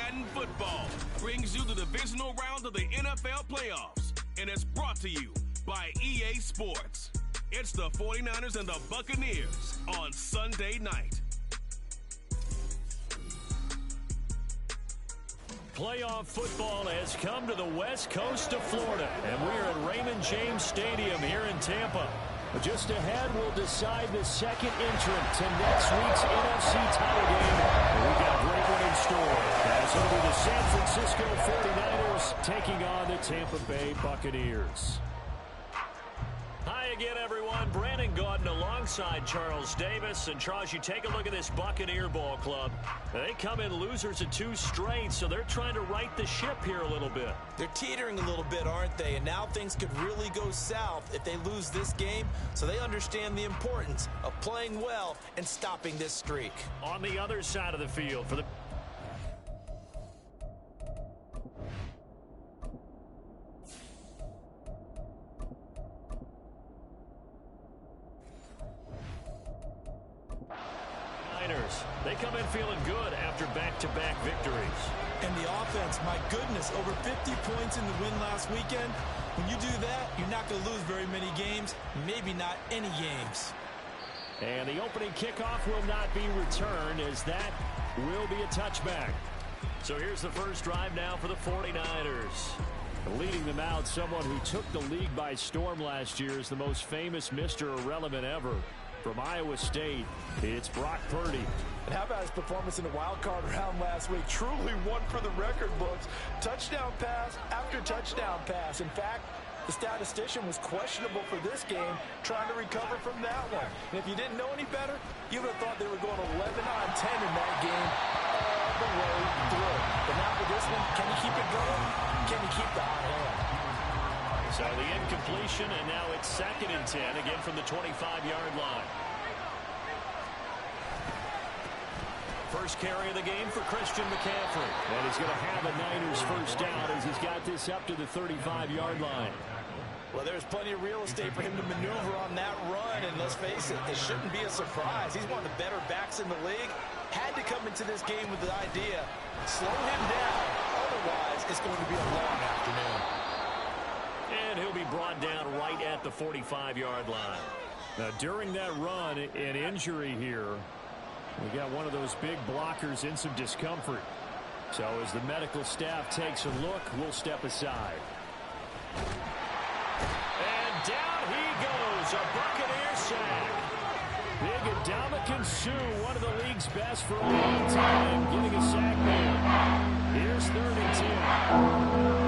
Madden Football brings you the divisional round of the NFL playoffs, and it's brought to you by EA Sports. It's the 49ers and the Buccaneers on Sunday night. Playoff football has come to the west coast of Florida, and we're at Raymond James Stadium here in Tampa. Just ahead, we'll decide the second entrant to next week's NFC title game. And we've got a great one in store. As it'll be the San Francisco 49ers taking on the Tampa Bay Buccaneers. Hi again, everyone. Brandon Gaudin alongside Charles Davis. And Charles, you take a look at this Buccaneer ball club. They come in losers of 2 straight, so they're trying to right the ship here a little bit. They're teetering a little bit, aren't they? And now things could really go south if they lose this game. So they understand the importance of playing well and stopping this streak. On the other side of the field for the They come in feeling good after back-to-back victories. And the offense, my goodness, over 50 points in the win last weekend. When you do that, you're not going to lose very many games, maybe not any games. And the opening kickoff will not be returned, as that will be a touchback. So here's the first drive now for the 49ers. Leading them out, someone who took the league by storm last year is the most famous Mr. Irrelevant ever. From Iowa State, it's Brock Purdy. And how about his performance in the wild card round last week? Truly one for the record books. Touchdown pass after touchdown pass. In fact, the statistician was questionable for this game, trying to recover from that one. And if you didn't know any better, you would have thought they were going 11 on 10 in that game all the way through. But now for this one, can he keep it going? Can he keep the hot hand? So the incompletion, and now it's 2nd and 10, again from the 25-yard line. First carry of the game for Christian McCaffrey. And he's going to have a Niners first down as he's got this up to the 35-yard line. Well, there's plenty of real estate for him to maneuver on that run, and let's face it, it shouldn't be a surprise. He's one of the better backs in the league. Had to come into this game with the idea, slow him down, otherwise it's going to be a long afternoon. And he'll be brought down right at the 45-yard line. Now, during that run, an injury here. We got one of those big blockers in some discomfort. So as the medical staff takes a look, we'll step aside. And down he goes, a Buccaneer sack. Big Ndamukong Suh, one of the league's best for a long time, getting a sack there. Here's 3rd and 10.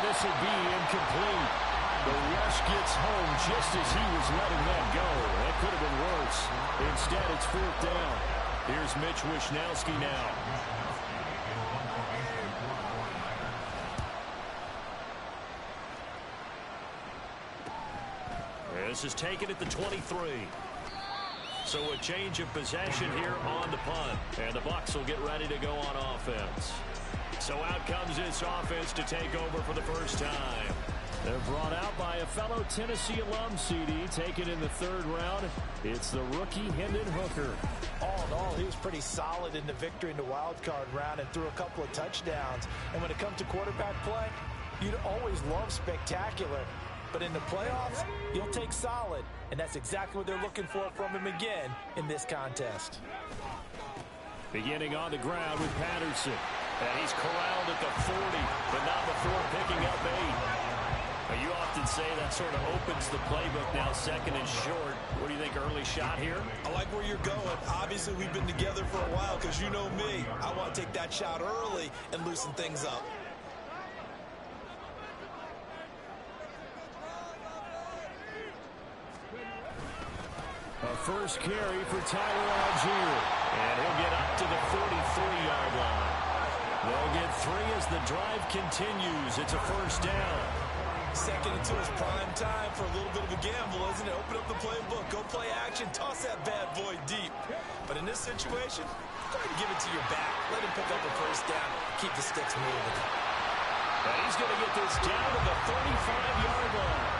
This will be incomplete. The rush gets home just as he was letting that go. That could have been worse. Instead, it's 4th down. Here's Mitch Wishnowsky now. This is taken at the 23. So a change of possession here on the punt. And the Bucs will get ready to go on offense. So out comes this offense to take over for the first time. They're brought out by a fellow Tennessee alum, CD, taken in the 3rd round. It's the rookie Hendon Hooker. All in all, he was pretty solid in the victory in the wild card round and threw a couple of touchdowns. And when it comes to quarterback play, you'd always love spectacular. But in the playoffs, you'll take solid. And that's exactly what they're looking for from him again in this contest. Beginning on the ground with Patterson. And he's corralled at the 40, but not before picking up 8. You often say that sort of opens the playbook now, 2nd and short. What do you think, early shot here? I like where you're going. Obviously, we've been together for a while because you know me. I want to take that shot early and loosen things up. A first carry for Tyler Algier. And he'll get up to the 43-yard line. They'll get 3 as the drive continues. It's a first down. 2nd and 2 is prime time for a little bit of a gamble, isn't it? Open up the playbook, go play action, toss that bad boy deep. But in this situation, go ahead and give it to your back. Let him pick up a first down. Keep the sticks moving. And he's going to get this down to the 35-yard line.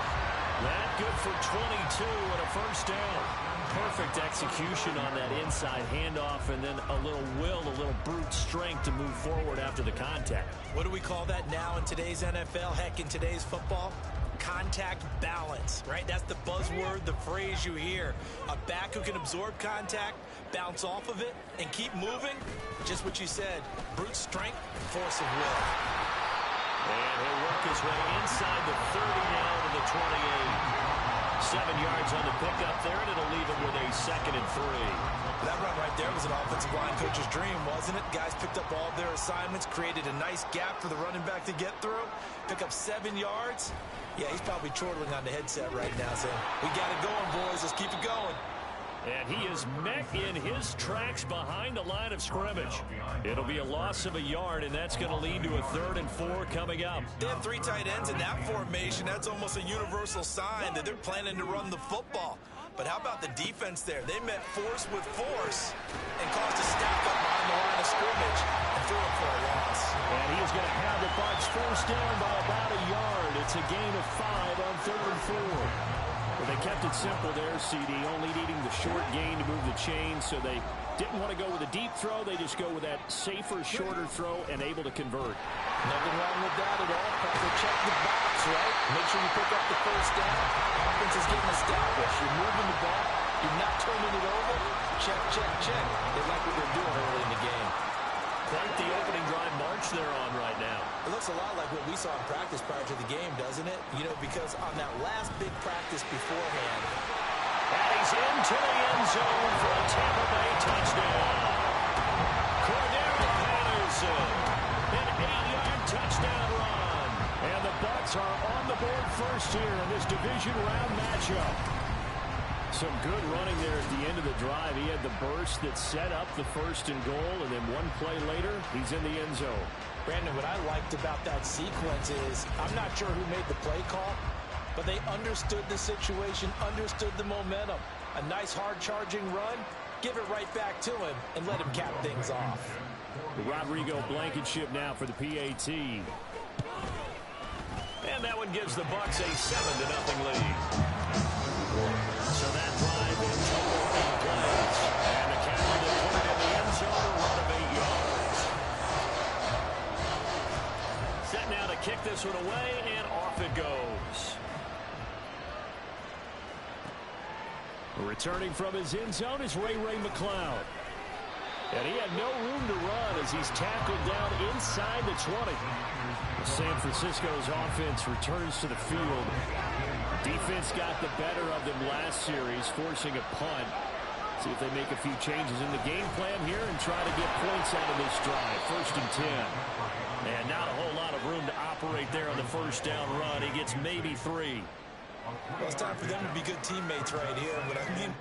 That good for 22 and a first down. Perfect execution on that inside handoff, and then a little will, a little brute strength to move forward after the contact. What do we call that now in today's NFL? Heck, in today's football? Contact balance, right? That's the buzzword, the phrase you hear. A back who can absorb contact, bounce off of it, and keep moving. Just what you said, brute strength, force of will. And he'll work his way inside the 30 now to the 28. 7 yards on the pickup there, and it'll leave it with a 2nd and 3. That run right there was an offensive line coach's dream, wasn't it? Guys picked up all their assignments, created a nice gap for the running back to get through, pick up 7 yards. Yeah, he's probably chortling on the headset right now saying, we got it going, boys. Let's keep it going. And he is met in his tracks behind the line of scrimmage. It'll be a loss of a yard, and that's going to lead to a 3rd and 4 coming up. They have 3 tight ends in that formation. That's almost a universal sign that they're planning to run the football. But how about the defense there? They met force with force and caused a stack up behind the line of scrimmage and threw it for a loss. And he is going to have the Bucs first down by about a yard. It's a gain of 5 on 3rd and 4. Well, they kept it simple there, CD, only needing the short gain to move the chain, so they didn't want to go with a deep throw. They just go with that safer, shorter throw and able to convert. Nothing wrong with that at all. Proper check the box, right? Make sure you pick up the first down. Offense is getting established. You're moving the ball. You're not turning it over. Check, check, check. They like what they're doing early in the game. Quite the opening drive march they're on right now. It looks a lot like what we saw in practice prior to the game, doesn't it? You know, because on that last big practice beforehand. And he's into the end zone for a Tampa Bay touchdown. Cordero Patterson, an 8-yard touchdown run. And the Bucs are on the board first here in this division round matchup. Some good running there at the end of the drive. He had the burst that set up the 1st and goal, and then one play later, he's in the end zone. Brandon, what I liked about that sequence is I'm not sure who made the play call, but they understood the situation, understood the momentum. A nice hard-charging run, give it right back to him, and let him cap things off. Rodrigo Blankenship now for the PAT. And that one gives the Bucs a 7-0 lead. So that drive in total 8 plays. And the Cowboys that put it in the end zone, a run of 8 yards. Set now to kick this one away, and off it goes. Returning from his end zone is Ray McCloud. And he had no room to run as he's tackled down inside the 20. San Francisco's offense returns to the field. Defense got the better of them last series, forcing a punt. See if they make a few changes in the game plan here and try to get points out of this drive. 1st and 10. And not a whole lot of room to operate there on the first down run. He gets maybe 3. Well, it's time for them to be good teammates right here. But I mean,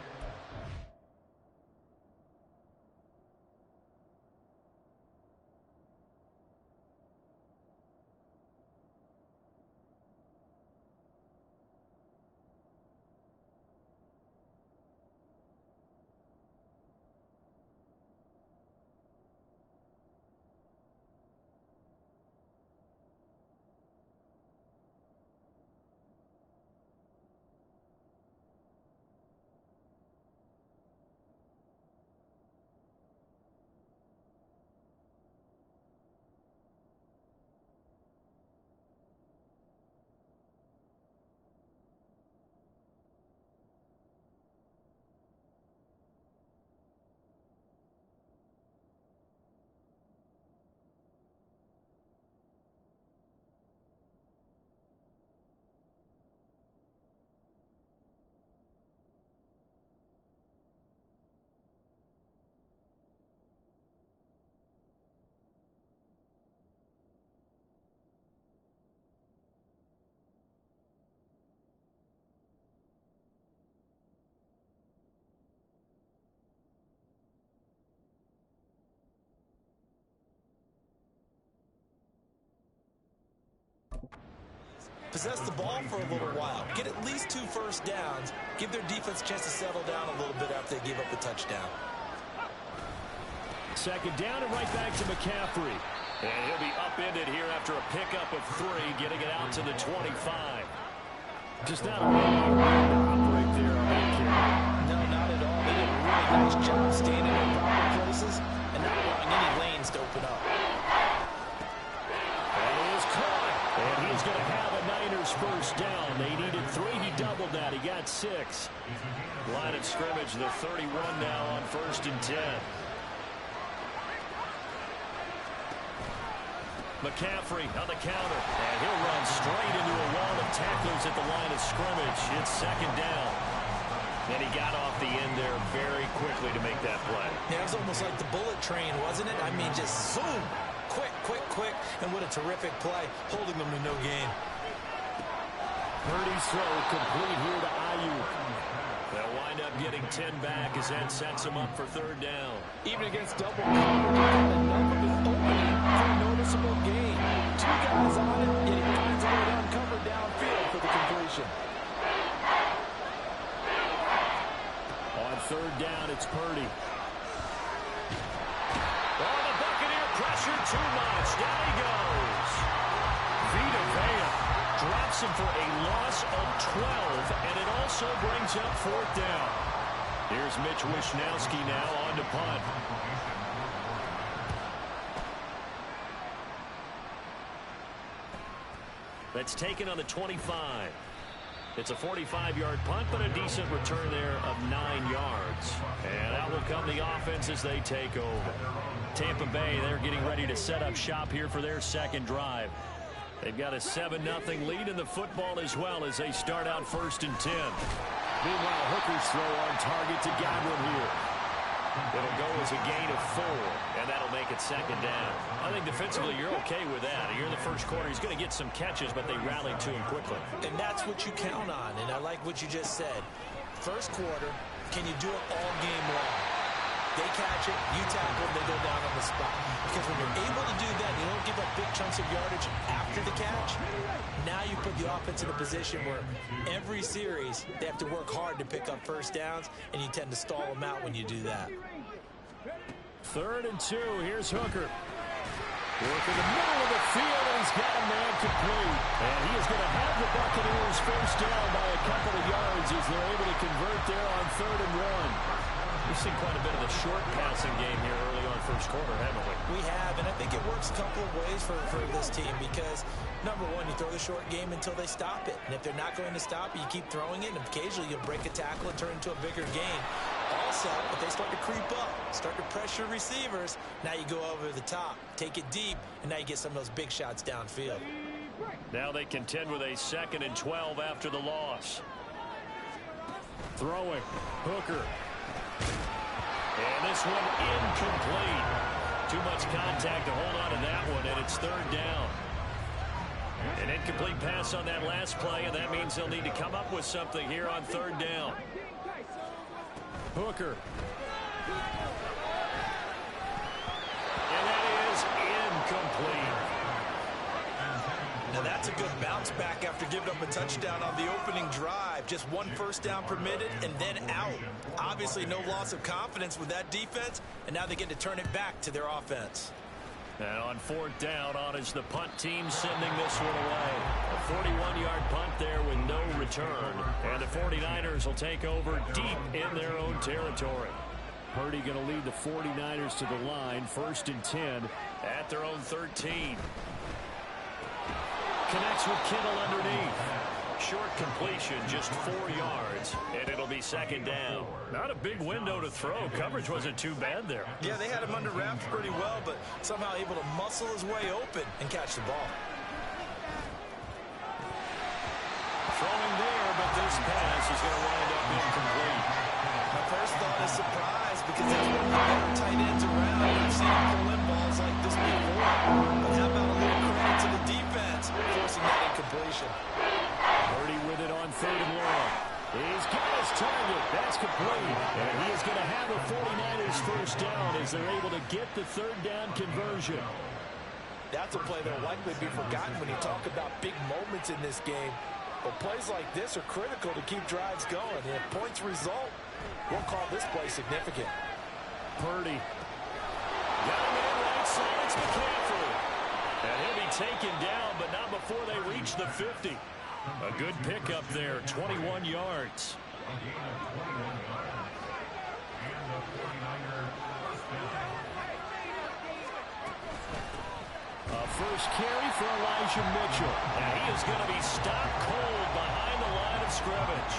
possess the ball for a little while. Get at least 2 first downs. Give their defense a chance to settle down a little bit after they give up the touchdown. 2nd down and right back to McCaffrey. And he'll be upended here after a pickup of 3, getting it out to the 25. Just not a way to operate there on that carry. No, not at all. They did a really nice job staying in their proper places and not allowing any lanes to open up. And it is caught. And he's going to have a Niners first down. They needed 3. He doubled that. He got 6. Line of scrimmage, the 31 now on 1st and 10. McCaffrey on the counter. And he'll run straight into a wall of tacklers at the line of scrimmage. It's 2nd down. And he got off the end there very quickly to make that play. Yeah, it was almost like the bullet train, wasn't it? I mean, just zoom. Quick, quick, quick. And what a terrific play, holding them to no gain. Purdy's throw complete here to Ayuk. They'll wind up getting 10 back as that sets him up for 3rd down. Even against double coverage, enough of an opening for a noticeable gain. 2 guys on it, and he finds a way to uncover downfield for the completion. On 3rd down, it's Purdy. Oh, the Buccaneer pressure too much. Down he goes. Vita Vea drops him for a loss of 12, and it also brings up 4th down. Here's Mitch Wishnowski now on to punt. That's taken on the 25. It's a 45-yard punt, but a decent return there of 9 yards. And out will come the offense as they take over. Tampa Bay, they're getting ready to set up shop here for their 2nd drive. They've got a 7-0 lead in the football as well as they start out 1st and 10. Meanwhile, Hooker's throw on target to Godwin here. It'll go as a gain of 4, and that'll make it 2nd down. I think defensively you're okay with that. Here in the first quarter, he's going to get some catches, but they rallied to him quickly. And that's what you count on, and I like what you just said. First quarter, can you do it all game long? They catch it, you tackle them, they go down on the spot. Because when you're able to do that, you don't give up big chunks of yardage after the catch. Now you put the offense in a position where every series they have to work hard to pick up 1st downs, and you tend to stall them out when you do that. 3rd and 2, here's Hooker. Work in the middle of the field, and he's got a man complete. And he is going to have the Buccaneers first down by a couple of yards as they're able to convert there on 3rd and 1. We've seen quite a bit of the short passing game here early on first quarter, haven't we? We have, and I think it works a couple of ways for this team because, number one, you throw the short game until they stop it. And if they're not going to stop it, you keep throwing it, and occasionally you'll break a tackle and turn into a bigger gain. Also, if they start to creep up, start to pressure receivers, now you go over the top, take it deep, and now you get some of those big shots downfield. Now they contend with a 2nd and 12 after the loss. Throwing, Hooker. And this one incomplete. Too much contact to hold on to that one, and it's 3rd down. An incomplete pass on that last play, and that means they'll need to come up with something here on 3rd down. Hooker. And that is incomplete. Now that's a good bounce back after giving up a touchdown on the opening drive. Just 1 first down permitted and then out. Obviously no loss of confidence with that defense, and now they get to turn it back to their offense. And on 4th down, on is the punt team sending this one away. A 41-yard punt there with no return. And the 49ers will take over deep in their own territory. Purdy going to lead the 49ers to the line, 1st and 10 at their own 13. Connects with Kittle underneath. Short completion, just 4 yards, and it'll be 2nd down. Not a big window to throw. Coverage wasn't too bad there. Yeah, they had him under wraps pretty well, but somehow able to muscle his way open and catch the ball. Throwing there, but this pass is going to wind up incomplete. My first thought is surprise because that's one of the better tight ends around. I've seen him pull in balls like this before. But how about a little credit to the defense forcing that incompletion? Purdy with it on 3rd and 1. He's got his target. That's complete. And he is going to have the 49ers first down as they're able to get the 3rd down conversion. That's a play that will likely be forgotten when you talk about big moments in this game. But plays like this are critical to keep drives going. And if points result, we'll call this play significant. Purdy. Got him in right side. It's McCaffrey. And he'll be taken down, but not before they reach the 50. A good pickup there, 21 yards. First carry for Elijah Mitchell. And he is going to be stopped cold behind the line of scrimmage.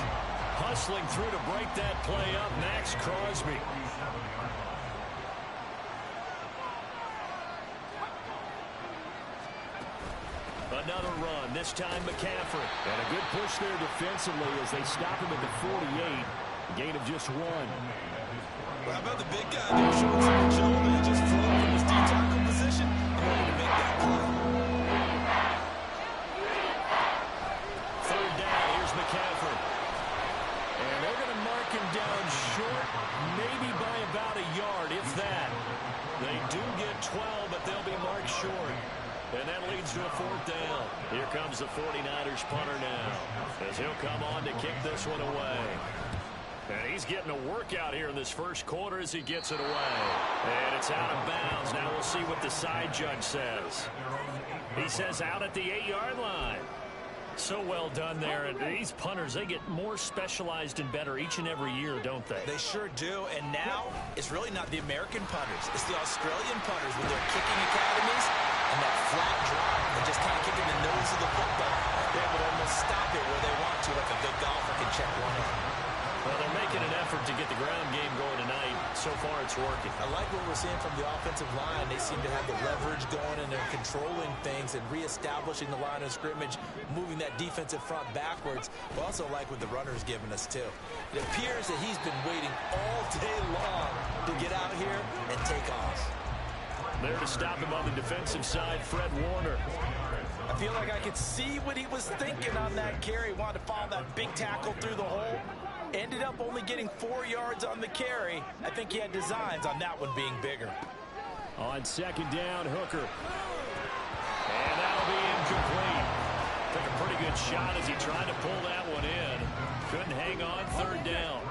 Hustling through to break that play up, Max Crosby. Another run, this time McCaffrey. And a good push there defensively as they stop him at the 48. A gain of just 1. Well, how about the big guy there showing some agility, just throwing from his D-tackle position in order to make that play. Third down, here's McCaffrey. And they're going to mark him down short, maybe by about a yard, if that. They do get 12, but they'll be marked short. And that leads to a 4th down. Here comes the 49ers punter now, as he'll come on to kick this one away. And he's getting a workout here in this first quarter as he gets it away. And it's out of bounds. Now we'll see what the side judge says. He says out at the 8-yard line. So well done there. And these punters, they get more specialized and better each and every year, don't they? They sure do. And now it's really not the American punters. It's the Australian punters with their kicking academies and that flat drop and just kind of kicking the nose of the football. They're able to almost stop it where they want to, like a good golfer can check one in. Well, they're making an effort to get the ground game going tonight. So far, it's working. I like what we're seeing from the offensive line. They seem to have the leverage going, and they're controlling things and reestablishing the line of scrimmage, moving that defensive front backwards. But also like what the runner's giving us, too. It appears that he's been waiting all day long to get out here and take off. There to stop him on the defensive side, Fred Warner. I feel like I could see what he was thinking on that carry. Wanted to follow that big tackle through the hole. Ended up only getting 4 yards on the carry. I think he had designs on that one being bigger. On 2nd down, Hooker. And that'll be incomplete. Took a pretty good shot as he tried to pull that one in. Couldn't hang on, 3rd down.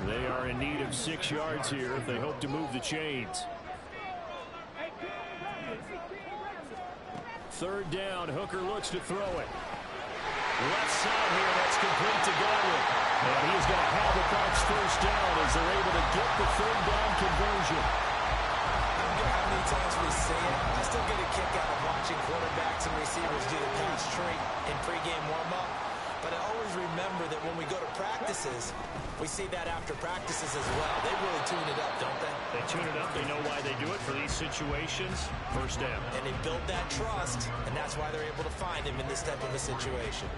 They are in need of 6 yards here if they hope to move the chains. 3rd down, Hooker looks to throw it. Left side here, that's complete to Godwin. And he's going to have the Bucs 1st down as they're able to get the 3rd down conversion. I don't care how many times we say it, I still get a kick out of watching quarterbacks and receivers do the pass tree in pregame warm-up. But I always remember that when we go to practices, we see that after practices as well. They really tune it up, don't they? They tune it up. They know why they do it for these situations. 1st down. And they build that trust, and that's why they're able to find him in this type of a situation.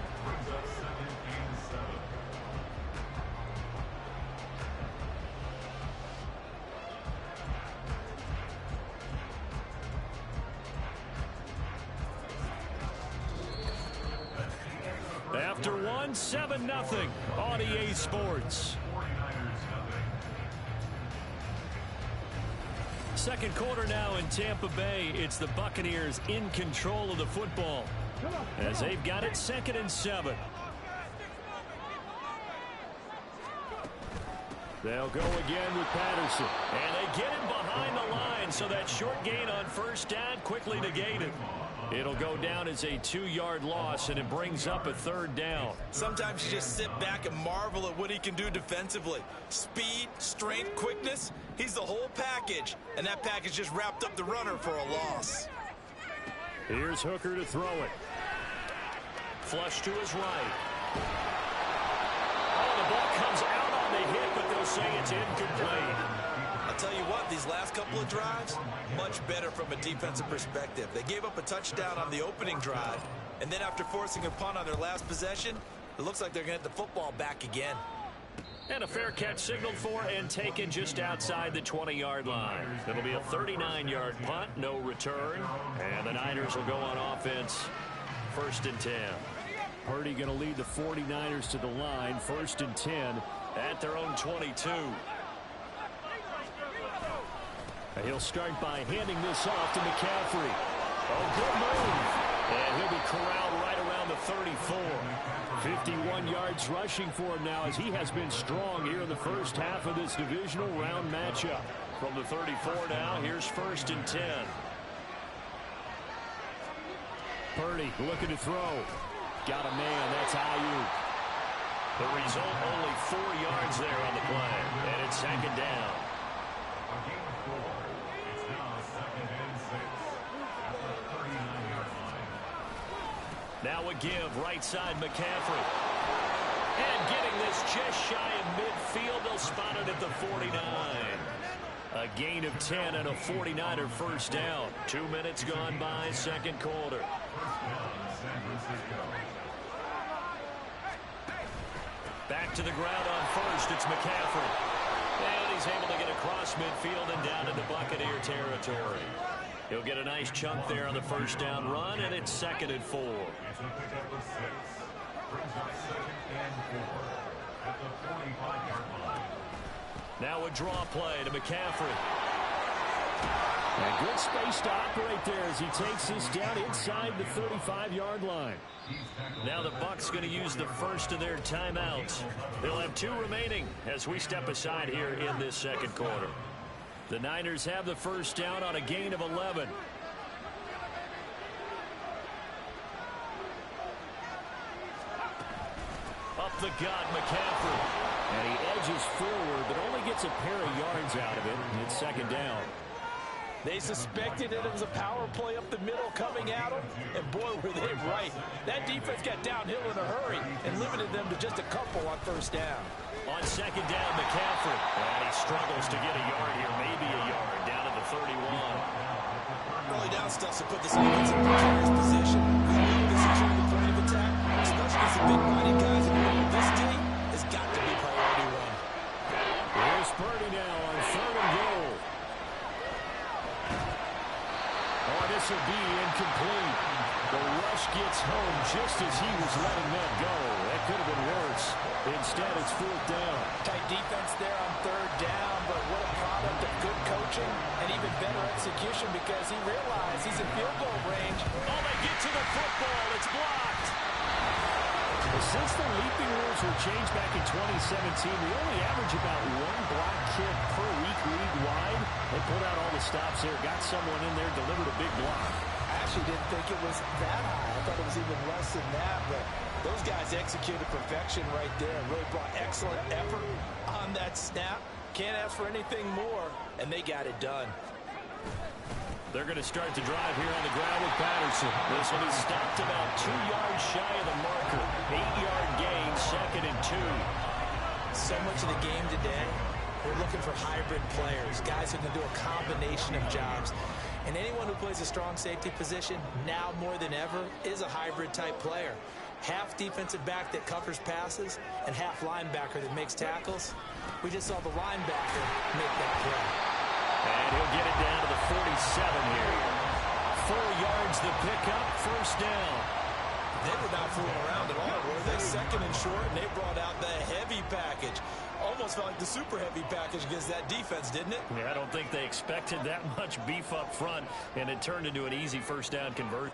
After 7-0 on EA Sports. 2nd quarter now in Tampa Bay. It's the Buccaneers in control of the football as they've got it 2nd and 7. They'll go again with Patterson. And they get him behind the line, so that short gain on 1st down quickly negated. It'll go down as a 2-yard loss, and it brings up a 3rd down. Sometimes you just sit back and marvel at what he can do defensively. Speed, strength, quickness, he's the whole package. And that package just wrapped up the runner for a loss. Here's Hooker to throw it. Flush to his right. Oh, the ball comes out on the hit, but they'll say it's incomplete. I'll tell you what, these last couple of drives, much better from a defensive perspective. They gave up a touchdown on the opening drive, and then after forcing a punt on their last possession, it looks like they're going to get the football back again. And a fair catch signaled for and taken just outside the 20-yard line. It'll be a 39-yard punt, no return, and the Niners will go on offense 1st and 10. Purdy going to lead the 49ers to the line, 1st and 10 at their own 22. He'll start by handing this off to McCaffrey. Oh, good move. And he'll be corralled right around the 34. 51 yards rushing for him now as he has been strong here in the first half of this divisional round matchup. From the 34 now, here's 1st and 10. Purdy looking to throw. Got a man. That's Ayuk. The result, only 4 yards there on the play. And it's second down. Now a give, right side, McCaffrey. And getting this just shy of midfield, they'll spot it at the 49. A gain of 10 and a 49er first down. 2 minutes gone by, second quarter. Back to the ground on first, it's McCaffrey. And he's able to get across midfield and down into Buccaneer territory. He'll get a nice chunk there on the first down run, and it's second and 4. Now a draw play to McCaffrey. And good space to operate there as he takes this down inside the 35-yard line. Now the Bucs going to use the first of their timeouts. They'll have 2 remaining as we step aside here in this second quarter. The Niners have the first down on a gain of 11. Up the gut, McCaffrey. And he edges forward, but only gets a pair of yards out of it. And it's second down. They suspected that it was a power play up the middle coming at them, and boy, were they right. That defense got downhill in a hurry and limited them to just a couple on first down. On second down, McCaffrey. And he struggles to get a yard here, maybe a yard, down at the 31. Early down stuff to put this defense in precarious position. We know this is the point of attack, especially against the big-bodied guys in the middle of this team. It's got to be priority run. Here's Purdy now on third and goal. Oh, this will be incomplete. The rush gets home just as he was letting that go. That could have been worse. Instead, it's fourth down. Tight defense there on third down, but what a product of good coaching and even better execution because he realized he's in field goal range. Oh, they get to the football. It's blocked. Since the leaping rules were changed back in 2017, we only average about 1 block kick per week league-wide. They pulled out all the stops there, got someone in there, delivered a big block. I actually didn't think it was that high. I thought it was even less than that, but those guys executed perfection right there and really brought excellent effort on that snap. Can't ask for anything more, and they got it done. They're going to start the drive here on the ground with Patterson. This will be stopped about 2 yards shy of the marker. 8-yard gain, second and 2. So much of the game today, we're looking for hybrid players, guys who can do a combination of jobs. And anyone who plays a strong safety position, now more than ever, is a hybrid-type player. Half defensive back that covers passes and half linebacker that makes tackles. We just saw the linebacker make that play. And he'll get it down to the 47 here. 4 yards the pickup, first down. They were not fooling around at all, were they? Second and short, and they brought out the heavy package. Almost felt like the super heavy package against that defense, didn't it? Yeah, I don't think they expected that much beef up front, and it turned into an easy first down conversion.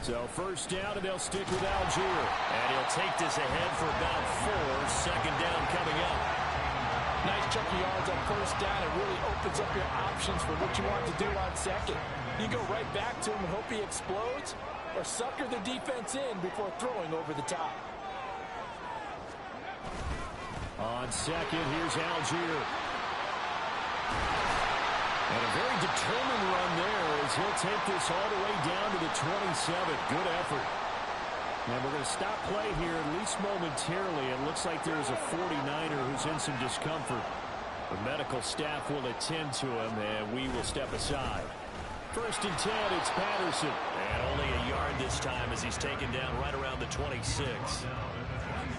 So first down, and they'll stick with Algier. And he'll take this ahead for about 4. Second down coming up. Nice chunk of yards on first down. It really opens up your options for what you want to do on second. You go right back to him and hope he explodes, or sucker the defense in before throwing over the top. On second, here's Algier. And a very determined run there as he'll take this all the way down to the 27. Good effort. And we're going to stop play here, at least momentarily. It looks like there's a 49er who's in some discomfort. The medical staff will attend to him, and we will step aside. First and 10, it's Patterson. And only a yard this time as he's taken down right around the 26.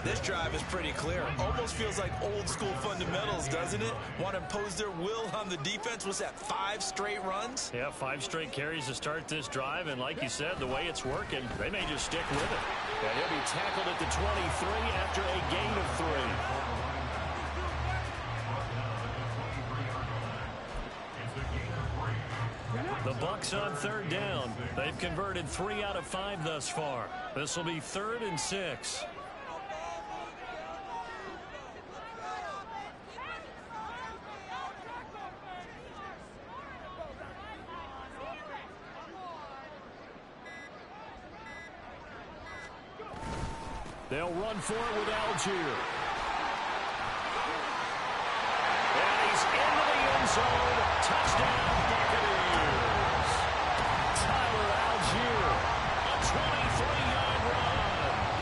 This drive is pretty clear. Almost feels like old school fundamentals, doesn't it? Want to impose their will on the defense. Was that 5 straight runs? Yeah, 5 straight carries to start this drive. And like you said, the way it's working, they may just stick with it. And he'll be tackled at the 23 after a gain of 3. The Bucs on third down. They've converted 3 out of 5 thus far. This will be 3rd and 6. They'll run for it with Algier. And he's into the end zone. Touchdown, Buccaneers. Tyler Algier, a 23-yard run.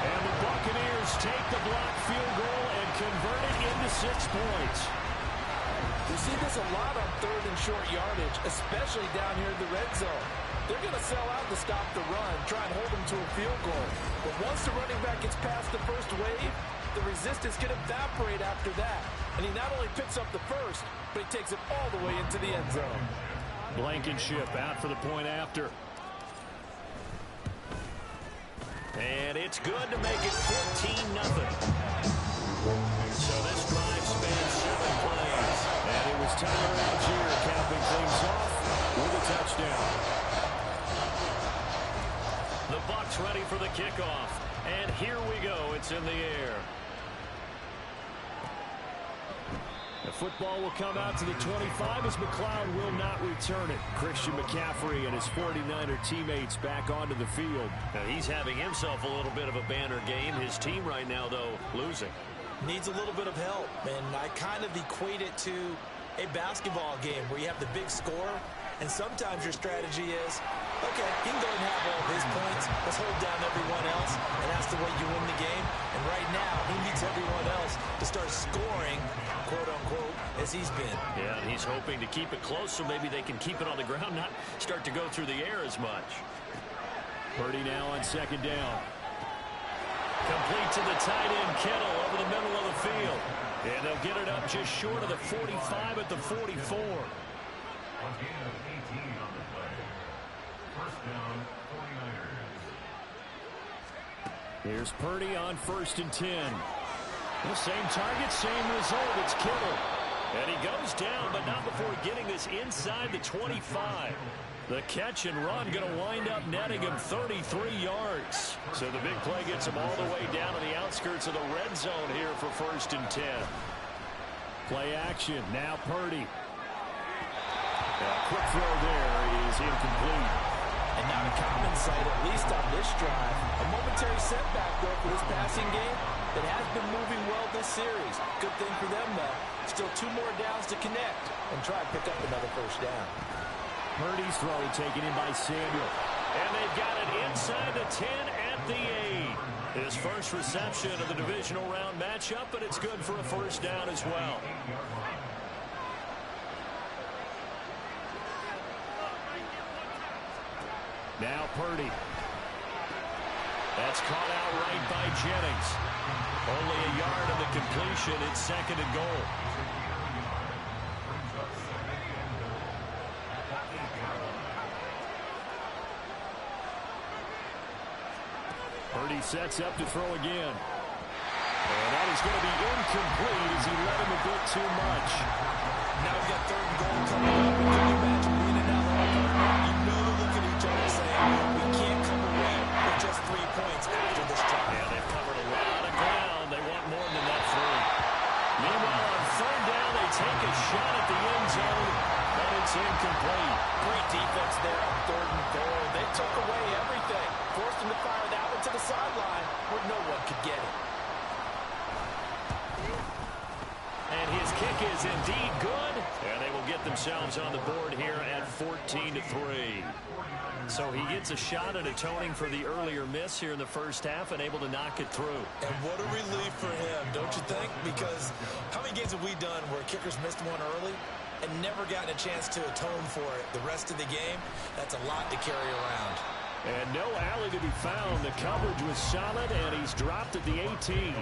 And the Buccaneers take the blocked field goal and convert it into 6 points. You see this a lot on 3rd and short yardage, especially down here in the red zone. They're going to sell out to stop the run, try and hold them to a field goal. But once the running back gets past the first wave, the resistance can evaporate after that. And he not only picks up the first, but he takes it all the way into the end zone. Blankenship out for the point after. And it's good to make it 14-0. So this drive spans 7 plays. And it was Tyler Algier capping things off with a touchdown. The Bucs ready for the kickoff. And here we go. It's in the air. The football will come out to the 25 as McLeod will not return it. Christian McCaffrey and his 49er teammates back onto the field. Now he's having himself a little bit of a banner game. His team right now, though, losing. Needs a little bit of help, and I kind of equate it to a basketball game where you have the big score, and sometimes your strategy is, okay, he can go and have all of his points. Let's hold down everyone else, and that's the way you win the game. And right now, he needs everyone else to start scoring, quote-unquote, as he's been. Yeah, and he's hoping to keep it close so maybe they can keep it on the ground, not start to go through the air as much. Purdy now on 2nd down. Complete to the tight end, Kittle, over the middle of the field. And they'll get it up just short of the 45 at the 44. Here's Purdy on 1st and 10. The same target, same result. It's Kittle. And he goes down, but not before getting this inside the 25. The catch and run going to wind up netting him 33 yards. So the big play gets him all the way down to the outskirts of the red zone here for 1st and 10. Play action. Now Purdy. A quick throw there is incomplete. And not a common sight, at least on this drive. A momentary setback, though, for this passing game that has been moving well this series. Good thing for them, though. Still 2 more downs to connect and try to pick up another 1st down. Purdy's throw taken in by Samuel. And they've got it inside the 10 at the 8. His first reception of the divisional round matchup, but it's good for a 1st down as well. Now Purdy. That's caught out right by Jennings. Only a yard of the completion. It's 2nd and goal. Purdy sets up to throw again. And that is going to be incomplete as he let him a bit too much. Now we've got 3rd and goal coming up. And can you imagine being in that line? You know they're looking at each other saying, we can't come away with just 3 points after this drive. Yeah, they've covered a lot of ground. They want more than that 3. Meanwhile, on 3rd down, they take a shot at the end zone, but it's incomplete. Great defense there on 3rd and goal. They took away everything. Forced him to fire that one to the sideline where no one could get it. And his kick is indeed good. And they will get themselves on the board here at 14-3. So he gets a shot at atoning for the earlier miss here in the first half and able to knock it through. And what a relief for him, don't you think? Because how many games have we done where kickers missed one early and never gotten a chance to atone for it the rest of the game? That's a lot to carry around. And no alley to be found. The coverage was solid, and he's dropped at the 18.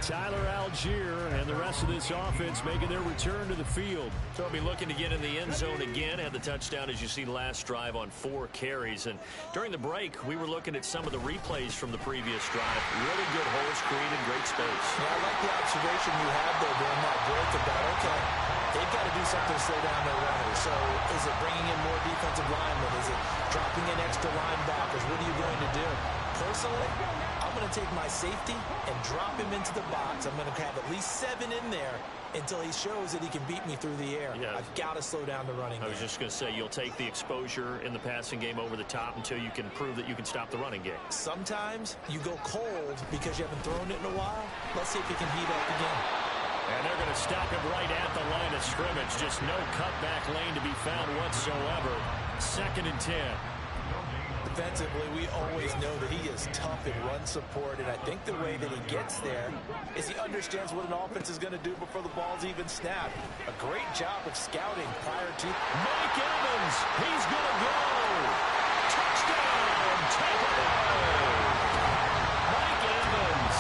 Tyler Algier and the rest of this offense making their return to the field. So he'll be looking to get in the end zone again. Had the touchdown, as you see, last drive on 4 carries. And during the break, we were looking at some of the replays from the previous drive. Really good holes created, great space. Yeah, I like the observation you had there during that break about, okay, they've got to do something to slow down their runners. So is it bringing in more defensive linemen? Is it dropping in extra linebackers? What are you going to do? Personally, I'm going to take my safety and drop him into the box. I'm going to have at least 7 in there until he shows that he can beat me through the air. Yeah. I've got to slow down the running game. I was just going to say, you'll take the exposure in the passing game over the top until you can prove that you can stop the running game. Sometimes you go cold because you haven't thrown it in a while. Let's see if he can heat up again. And they're going to stop him right at the line of scrimmage. Just no cutback lane to be found whatsoever. 2nd and 10. Defensively, we always know that he is tough in run support, and I think the way that he gets there is he understands what an offense is going to do before the ball's even snapped. A great job of scouting prior to... Mike Evans, he's going to go. Touchdown, Tampa. Mike Evans,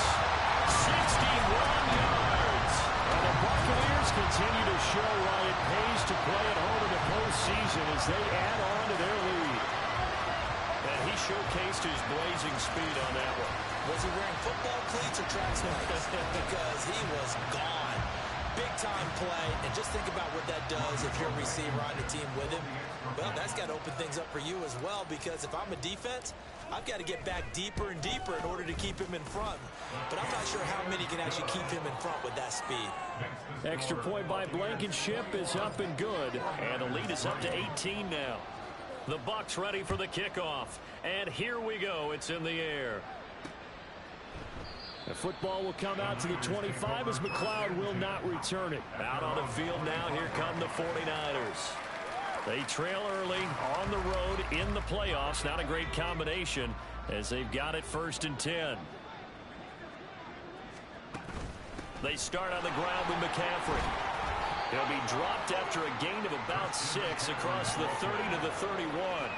61 yards. And the Buccaneers continue to show why it pays to play at home in the postseason as they add on to their lead. And he showcased his blazing speed on that one. Was he wearing football cleats or track spikes? Because he was gone. Big-time play, and just think about what that does if you're a receiver on the team with him. Well, that's got to open things up for you as well, because if I'm a defense, I've got to get back deeper and deeper in order to keep him in front. But I'm not sure how many can actually keep him in front with that speed. Extra point by Blankenship is up and good. And the lead is up to 18 now. The Bucs ready for the kickoff. And here we go. It's in the air. The football will come out to the 25 as McLeod will not return it. Out on the field now. Here come the 49ers. They trail early on the road in the playoffs. Not a great combination as they've got it 1st and 10. They start on the ground with McCaffrey. He'll be dropped after a gain of about 6 across the 30 to the 31.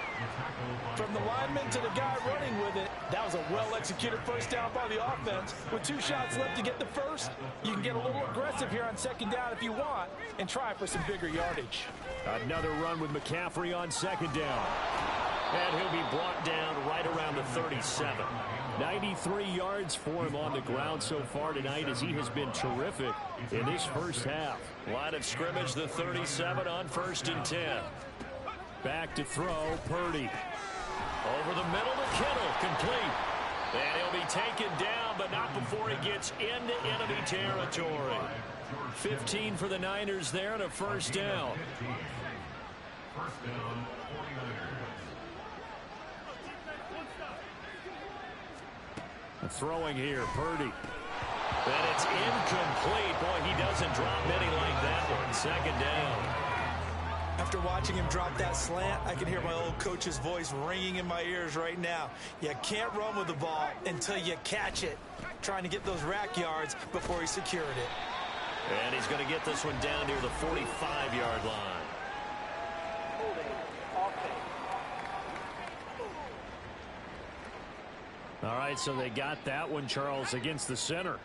From the lineman to the guy running with it, that was a well-executed first down by the offense. With 2 shots left to get the first, you can get a little aggressive here on 2nd down if you want and try for some bigger yardage. Another run with McCaffrey on 2nd down. And he'll be brought down right around the 37. 93 yards for him on the ground so far tonight as he has been terrific in this first half. Line of scrimmage, the 37 on 1st and 10. Back to throw, Purdy. Over the middle to Kittle, complete. And he'll be taken down, but not before he gets into enemy territory. 15 for the Niners there and a 1st down. Throwing here, Purdy. And it's incomplete. Boy, he doesn't drop many like that one. 2nd down. After watching him drop that slant, I can hear my old coach's voice ringing in my ears right now. You can't run with the ball until you catch it. Trying to get those rack yards before he secured it. And he's going to get this one down near the 45-yard line. All right, so they got that one, Charles, against the center.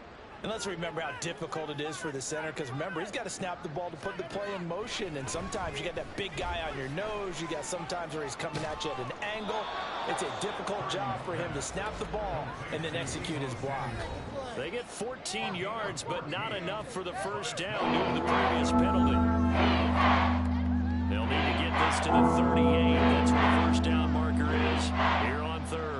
And let's remember how difficult it is for the center, because remember, he's got to snap the ball to put the play in motion, and sometimes you got that big guy on your nose. You got sometimes where he's coming at you at an angle. It's a difficult job for him to snap the ball and then execute his block. They get 14 yards, but not enough for the 1st down due to the previous penalty. They'll need to get this to the 38. That's where the 1st down marker is here on 3rd.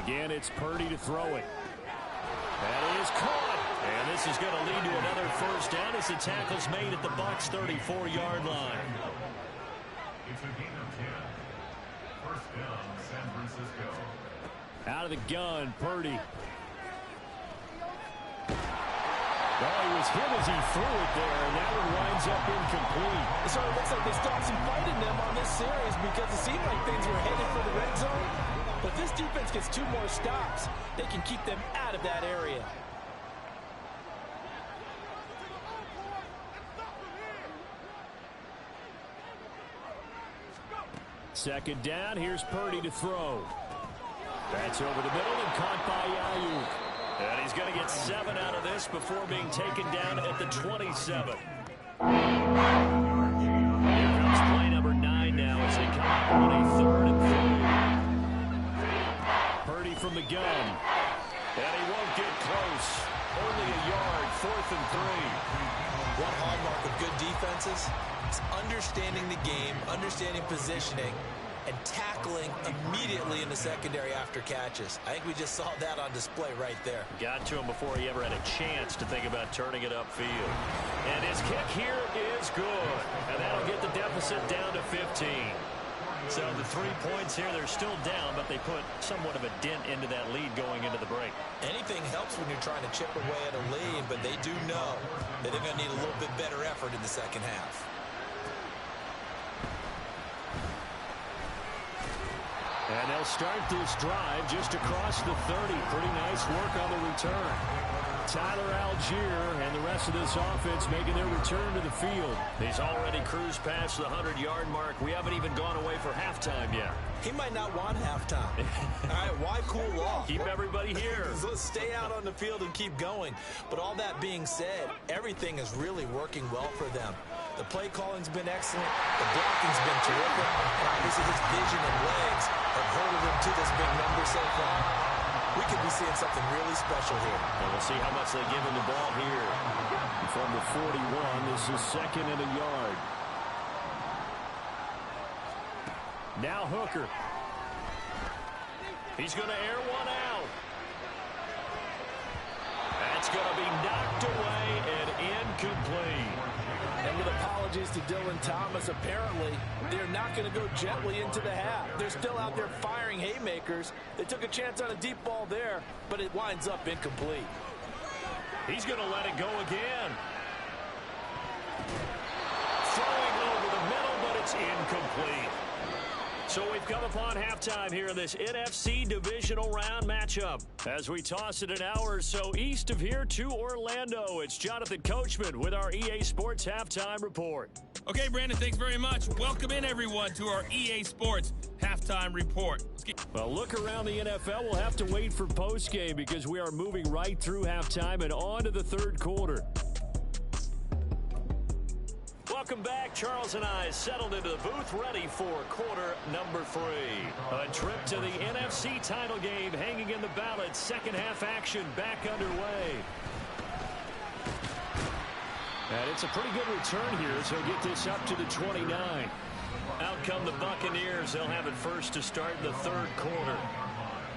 Again, it's Purdy to throw it. That is caught. And this is going to lead to another 1st down as the tackle's made at the Bucs' 34-yard line. Out of the gun, Purdy. Oh, he was hit as he threw it there, and that one winds up incomplete. So it looks like they still have some fight in them on this series because it seemed like things were headed for the red zone. But this defense gets 2 more stops. They can keep them out of that area. second down. Here's Purdy to throw. That's over the middle and caught by Ayuk. And he's going to get 7 out of this before being taken down at the 27. Here comes play number 9 now as they come up on a 3rd and 3. Purdy from the gun. And he won't get close. Only a yard, 4th and 3. One hallmark of good defenses is understanding the game, understanding positioning, and tackling immediately in the secondary after catches. I think we just saw that on display right there. Got to him before he ever had a chance to think about turning it upfield. And his kick here is good. And that'll get the deficit down to 15. So the 3 points here, they're still down, but they put somewhat of a dent into that lead going into the break. Anything helps when you're trying to chip away at a lead, but they do know that they're going to need a little bit better effort in the second half. And they'll start this drive just across the 30. Pretty nice work on the return. Tyler Algier and the rest of this offense making their return to the field. He's already cruised past the 100-yard mark. We haven't even gone away for halftime yet. He might not want halftime. All right, why cool off? Keep everybody here. Let's stay out on the field and keep going. But all that being said, everything is really working well for them. The play calling's been excellent. The blocking's been terrific. And obviously his vision and legs have herded him to this big number so far. We could be seeing something really special here. And we'll see how much they give him the ball here. From the 41, this is 2nd and a yard. Now Hooker. He's going to air one out. That's going to be knocked away and incomplete. And with apologies to Dylan Thomas, apparently they're not going to go gently into the half. They're still out there firing haymakers. They took a chance on a deep ball there, but it winds up incomplete. He's going to let it go again. Throwing over the middle, but it's incomplete. So we've come upon halftime here in this NFC divisional round matchup. As we toss it an hour or so east of here to Orlando, it's Jonathan Coachman with our EA Sports Halftime Report. Okay, Brandon, thanks very much. Welcome in, everyone, to our EA Sports Halftime Report. Well, look around the NFL. We'll have to wait for postgame because we are moving right through halftime and on to the 3rd quarter. Welcome back. Charles and I settled into the booth ready for quarter number 3. A trip to the NFC title game hanging in the balance. Second half action back underway. And it's a pretty good return here, so get this up to the 29. Out come the Buccaneers. They'll have it first to start the 3rd quarter.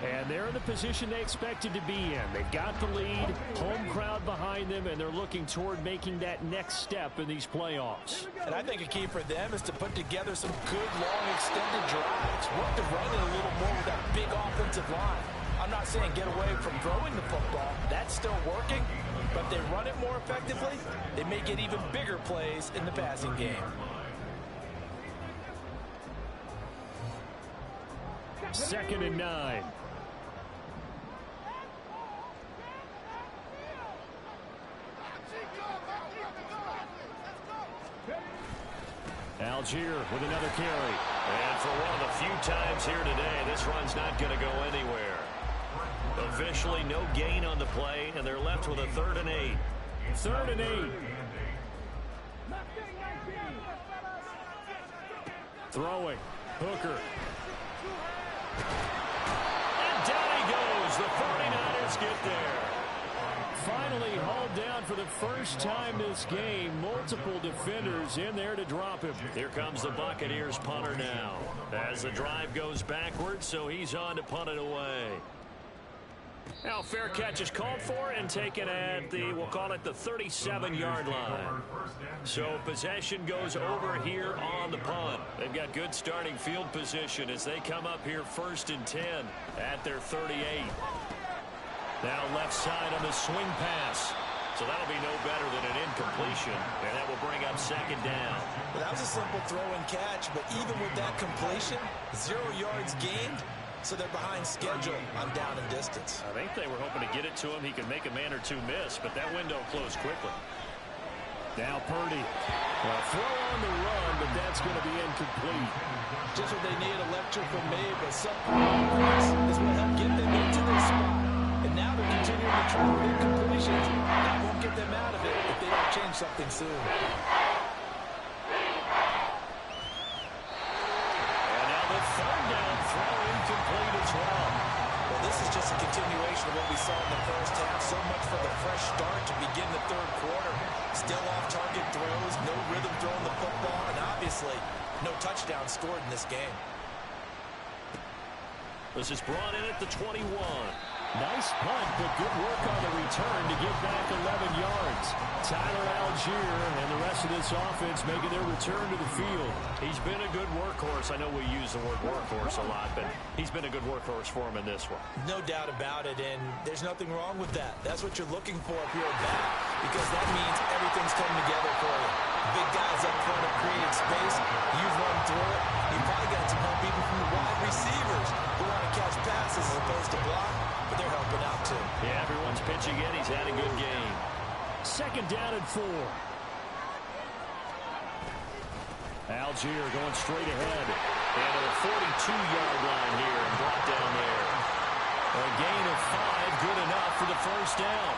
And they're in the position they expected to be in. They've got the lead, home crowd behind them, and they're looking toward making that next step in these playoffs. And I think a key for them is to put together some good, long, extended drives. Work the run in a little more with that big offensive line. I'm not saying get away from throwing the football. That's still working. But if they run it more effectively, they may get even bigger plays in the passing game. Second and 9. Algier with another carry. And for one of the few times here today, this run's not going to go anywhere. Officially no gain on the play, and they're left with a 3rd and 8. 3rd and 8. Throwing. Hooker. And down he goes. The 49ers get there. Finally hauled down for the first time this game. Multiple defenders in there to drop him. Here comes the Buccaneers punter now. As the drive goes backwards, so he's on to punt it away. Now fair catch is called for and taken at the, we'll call it the 37-yard line. So possession goes over here on the punt. They've got good starting field position as they come up here 1st and 10 at their 38. Now left side on the swing pass. So that'll be no better than an incompletion, and that will bring up 2nd down. Well, that was a simple throw and catch, but even with that completion, 0 yards gained. So they're behind schedule on down and distance. I think they were hoping to get it to him. He could make a man or two miss, but that window closed quickly. Now Purdy. Well, throw on the run, but that's going to be incomplete. Just what they need, a lecture from me, but some is what helped get them into this spot. And now they're continuing to try with incompletions. That won't get them out of it if they don't change something soon. And now the third down throw incomplete as well. Well, this is just a continuation of what we saw in the first half. So much for the fresh start to begin the third quarter. Still off-target throws, no rhythm throwing the football, and obviously no touchdown scored in this game. This is brought in at the 21. Nice punt, but good work on the return to give back 11 yards. Tyler Algier and the rest of this offense making their return to the field. He's been a good workhorse. I know we use the word workhorse a lot, but he's been a good workhorse for him in this one. No doubt about it, and there's nothing wrong with that. That's what you're looking for if you're a back, because that means everything's coming together for you. Big guys up front have created space. You've run through it. You've probably got some help even from the wide receivers who want to catch passes as opposed to block, but they're helping out too. Yeah, everyone's pitching in. He's had a good game. Second down and 4. Algier going straight ahead. And at the 42-yard line here and brought down there. A gain of 5, good enough for the first down.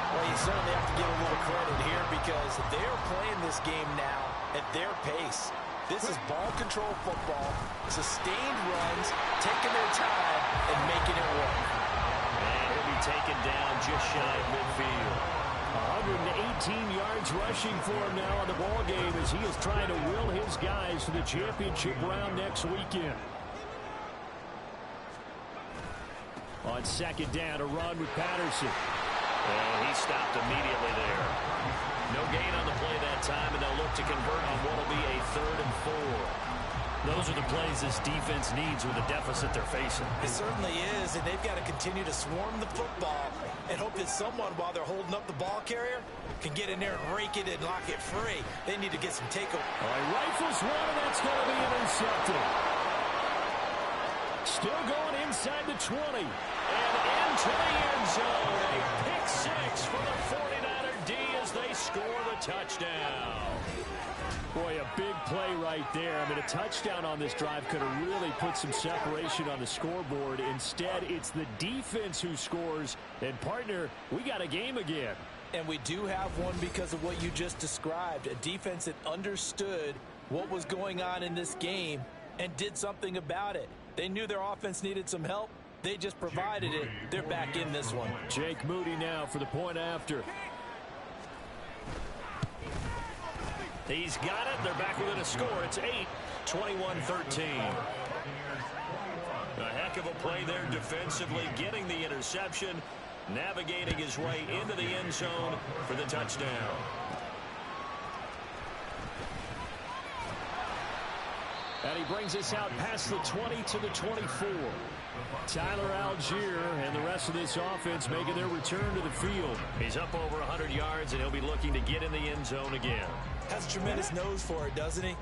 Well, you certainly have to give a little credit here because they're playing this game now at their pace. This is ball control football, sustained runs, taking their time, and making it work. And he'll be taken down just shy of midfield. 118 yards rushing for him now on the ball game as he is trying to will his guys to the championship round next weekend. On second down, a run with Patterson. And he stopped immediately there. No gain on the play that time, and they'll look to convert on what will be a 3rd and 4. Those are the plays this defense needs with the deficit they're facing. It certainly is, and they've got to continue to swarm the football and hope that someone, while they're holding up the ball carrier, can get in there and rake it and lock it free. They need to get some takeover. Rifles one, and that's going to be intercepted. Still going inside the 20. And into the end zone. A pick 6 for the 49er D as they score the touchdown. Boy, a big play right there. I mean, a touchdown on this drive could have really put some separation on the scoreboard. Instead, it's the defense who scores. And, partner, we got a game again. And we do have one because of what you just described. A defense that understood what was going on in this game and did something about it. They knew their offense needed some help. They just provided it. They're back in this one. Jake Moody now for the point after. He's got it. They're back within a score. It's 21-13. A heck of a play there defensively, getting the interception, navigating his way into the end zone for the touchdown. And he brings us out past the 20 to the 24. Tyler Algier and the rest of this offense making their return to the field. He's up over 100 yards, and he'll be looking to get in the end zone again. Has a tremendous nose for it, doesn't he?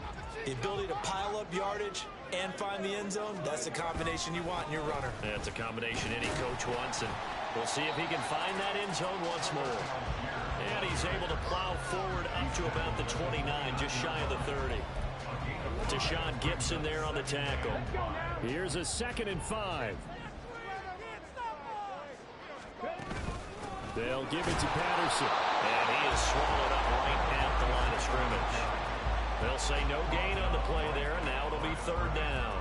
The ability to pile up yardage and find the end zone, that's the combination you want in your runner. That's a combination any coach wants, and we'll see if he can find that end zone once more. And he's able to plow forward up to about the 29, just shy of the 30. Deshaun Gibson there on the tackle. Here's a 2nd and 5. They'll give it to Patterson. And he is swallowed up right at the line of scrimmage. They'll say no gain on the play there, and now it'll be 3rd down.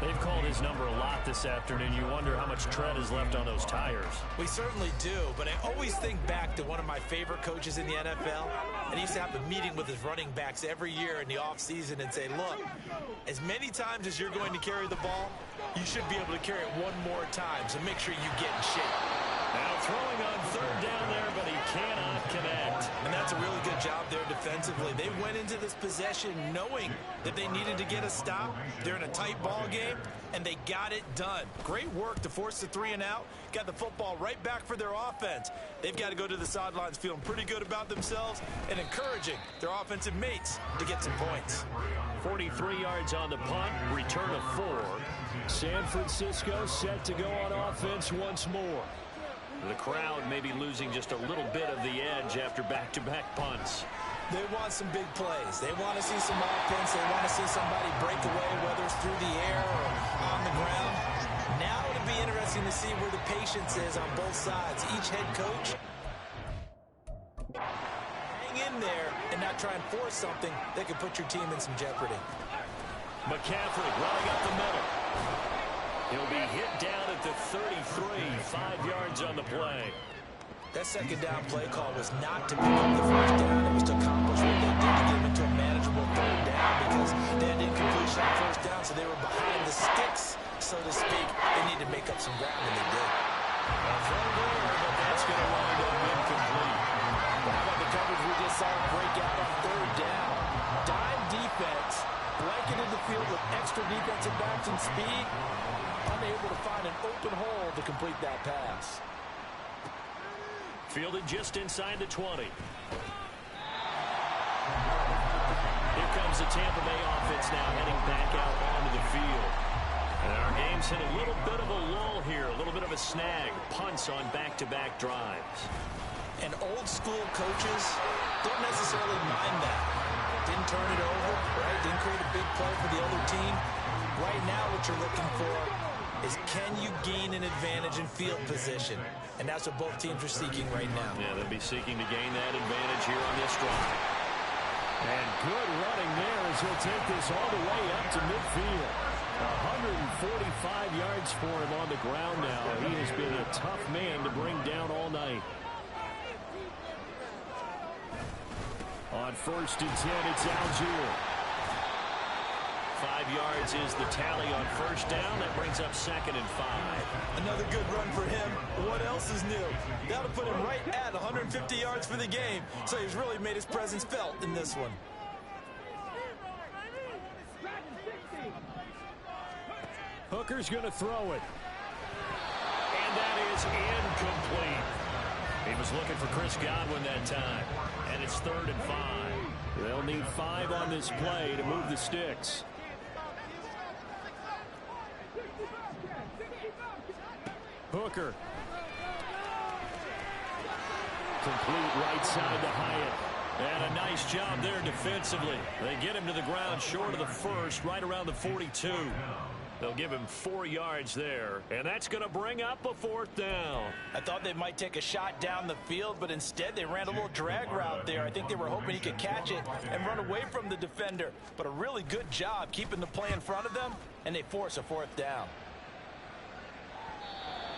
They've called his number a lot this afternoon. You wonder how much tread is left on those tires. We certainly do, but I always think back to one of my favorite coaches in the NFL, and he used to have a meeting with his running backs every year in the offseason and say, look, as many times as you're going to carry the ball, you should be able to carry it one more time, so make sure you get in shape. Now throwing on 3rd down there, but he cannot connect. And that's a really good job there defensively. They went into this possession knowing that they needed to get a stop. They're in a tight ball game, and they got it done. Great work to force the 3 and out. Got the football right back for their offense. They've got to go to the sidelines feeling pretty good about themselves and encouraging their offensive mates to get some points. 43 yards on the punt, return of 4. San Francisco set to go on offense once more. The crowd may be losing just a little bit of the edge after back-to-back punts. They want some big plays. They want to see some offense. They want to see somebody break away, whether it's through the air or on the ground. Now it'll be interesting to see where the patience is on both sides. Each head coach hang in there and not try and force something that could put your team in some jeopardy. McCaffrey running up the middle. He'll be hit down at the 33, 5 yards on the play. That second down play call was not to pick up the first down. It was to accomplish what they did to get into a manageable third down because they had incompletion on first down, so they were behind the sticks, so to speak. They needed to make up some ground, and they did. A throw there, but that's going to wind up incomplete. How about the coverage we just saw break out on third down? Dime defense, blanketed the field with extra defensive backs and speed, unable to find an open hole to complete that pass. Fielded just inside the 20. Here comes the Tampa Bay offense now heading back out onto the field. And our game's hit a little bit of a lull here, a little bit of a snag. Punts on back-to-back drives. And old school coaches don't necessarily mind that. Didn't turn it over, right? Didn't create a big play for the other team. Right now what you're looking for is can you gain an advantage in field position? And that's what both teams are seeking right now. Yeah, they'll be seeking to gain that advantage here on this drive. And good running there as he'll take this all the way up to midfield. 145 yards for him on the ground now. He has been a tough man to bring down all night. On 1st and 10, it's Algier. 5 yards is the tally on first down. That brings up 2nd and 5. Another good run for him. What else is new? That'll put him right at 150 yards for the game. So he's really made his presence felt in this one. Hooker's going to throw it. And that is incomplete. He was looking for Chris Godwin that time. And it's 3rd and 5. They'll need 5 on this play to move the sticks. Hooker. Complete right side to Hyatt. And a nice job there defensively. They get him to the ground short of the first, right around the 42. They'll give him 4 yards there, and that's going to bring up a 4th down. I thought they might take a shot down the field, but instead they ran a little drag route there. I think they were hoping he could catch it and run away from the defender. But a really good job keeping the play in front of them, and they force a 4th down.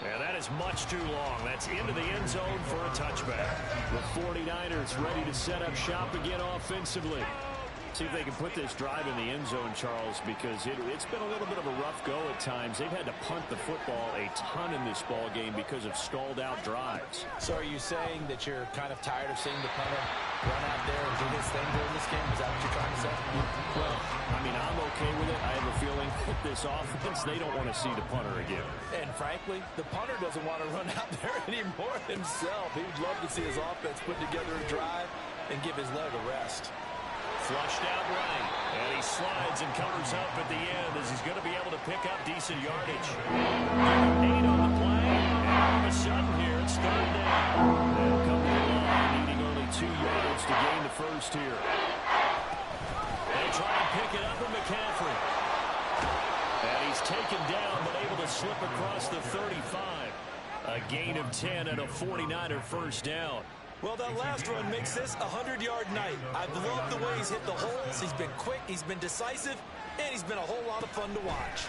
Yeah, that is much too long. That's into the end zone for a touchback. The 49ers ready to set up shop again offensively. See if they can put this drive in the end zone, Charles, because it's been a little bit of a rough go at times. They've had to punt the football a ton in this ball game because of stalled out drives. So are you saying that you're kind of tired of seeing the punter run out there and do his thing during this game? Is that what you're trying to say? Well, I mean, I'm okay with it. I have a feeling with this offense, they don't want to see the punter again. And frankly, the punter doesn't want to run out there anymore himself. He'd love to see his offense put together a drive and give his leg a rest. Flushed out right, and he slides and covers up at the end as he's going to be able to pick up decent yardage. 8 on the play, and all of a sudden here it's 3rd down. They'll come to the line, needing only 2 yards to gain the first here. They try and pick it up with McCaffrey. And he's taken down, but able to slip across the 35. A gain of 10 and a 49er first down. Well, that last run makes this a 100-yard night. I've loved the way he's hit the holes. He's been quick, he's been decisive, and he's been a whole lot of fun to watch.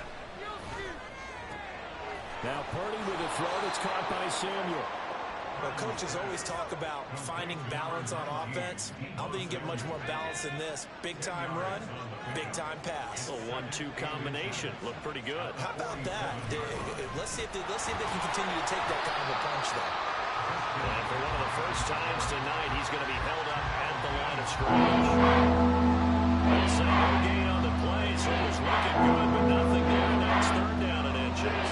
Now Purdy with a throw that's caught by Samuel. Well, coaches always talk about finding balance on offense. I don't think you can get much more balance than this. Big-time run, big-time pass. A 1-2 combination. Looked pretty good. How about that? Let's see if they can continue to take that kind of a punch, though. And for one of the first times tonight, he's going to be held up at the line of scrimmage. It's no gain on the play, so it was looking good, but nothing there. Now it's 3rd down and inches.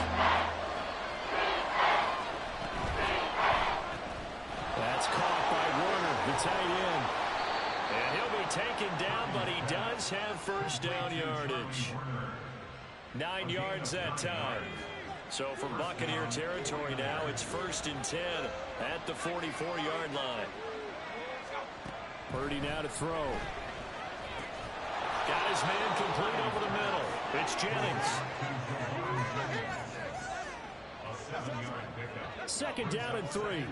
That's caught by Warner, the tight end. And he'll be taken down, but he does have first down yardage. 9 yards that time. So from Buccaneer territory now, it's 1st and 10 at the 44-yard line. Purdy now to throw. Got his man complete over the middle. It's Jennings. 2nd down and 3.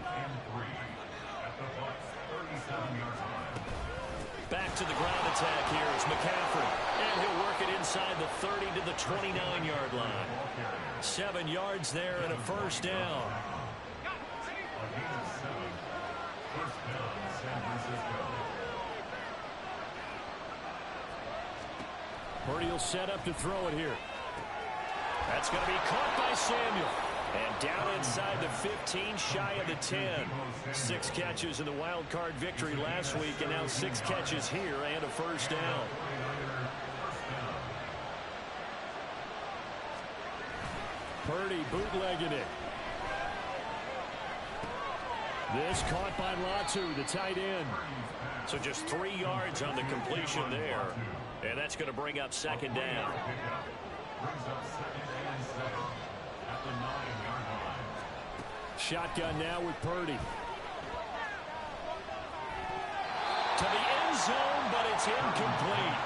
Back to the ground attack here is McCaffrey. And he'll work it inside the 30 to the 29-yard line. 7 yards there and a 1st down. Purdy will set up to throw it here. That's going to be caught by Samuel. And down inside the 15, shy of the 10. 6 catches in the wild card victory last week, and now 6 catches here and a 1st down. Purdy bootlegging it. This caught by Latu, the tight end. So just 3 yards on the completion there. And that's going to bring up 2nd down. Shotgun now with Purdy. To the end zone, but it's incomplete.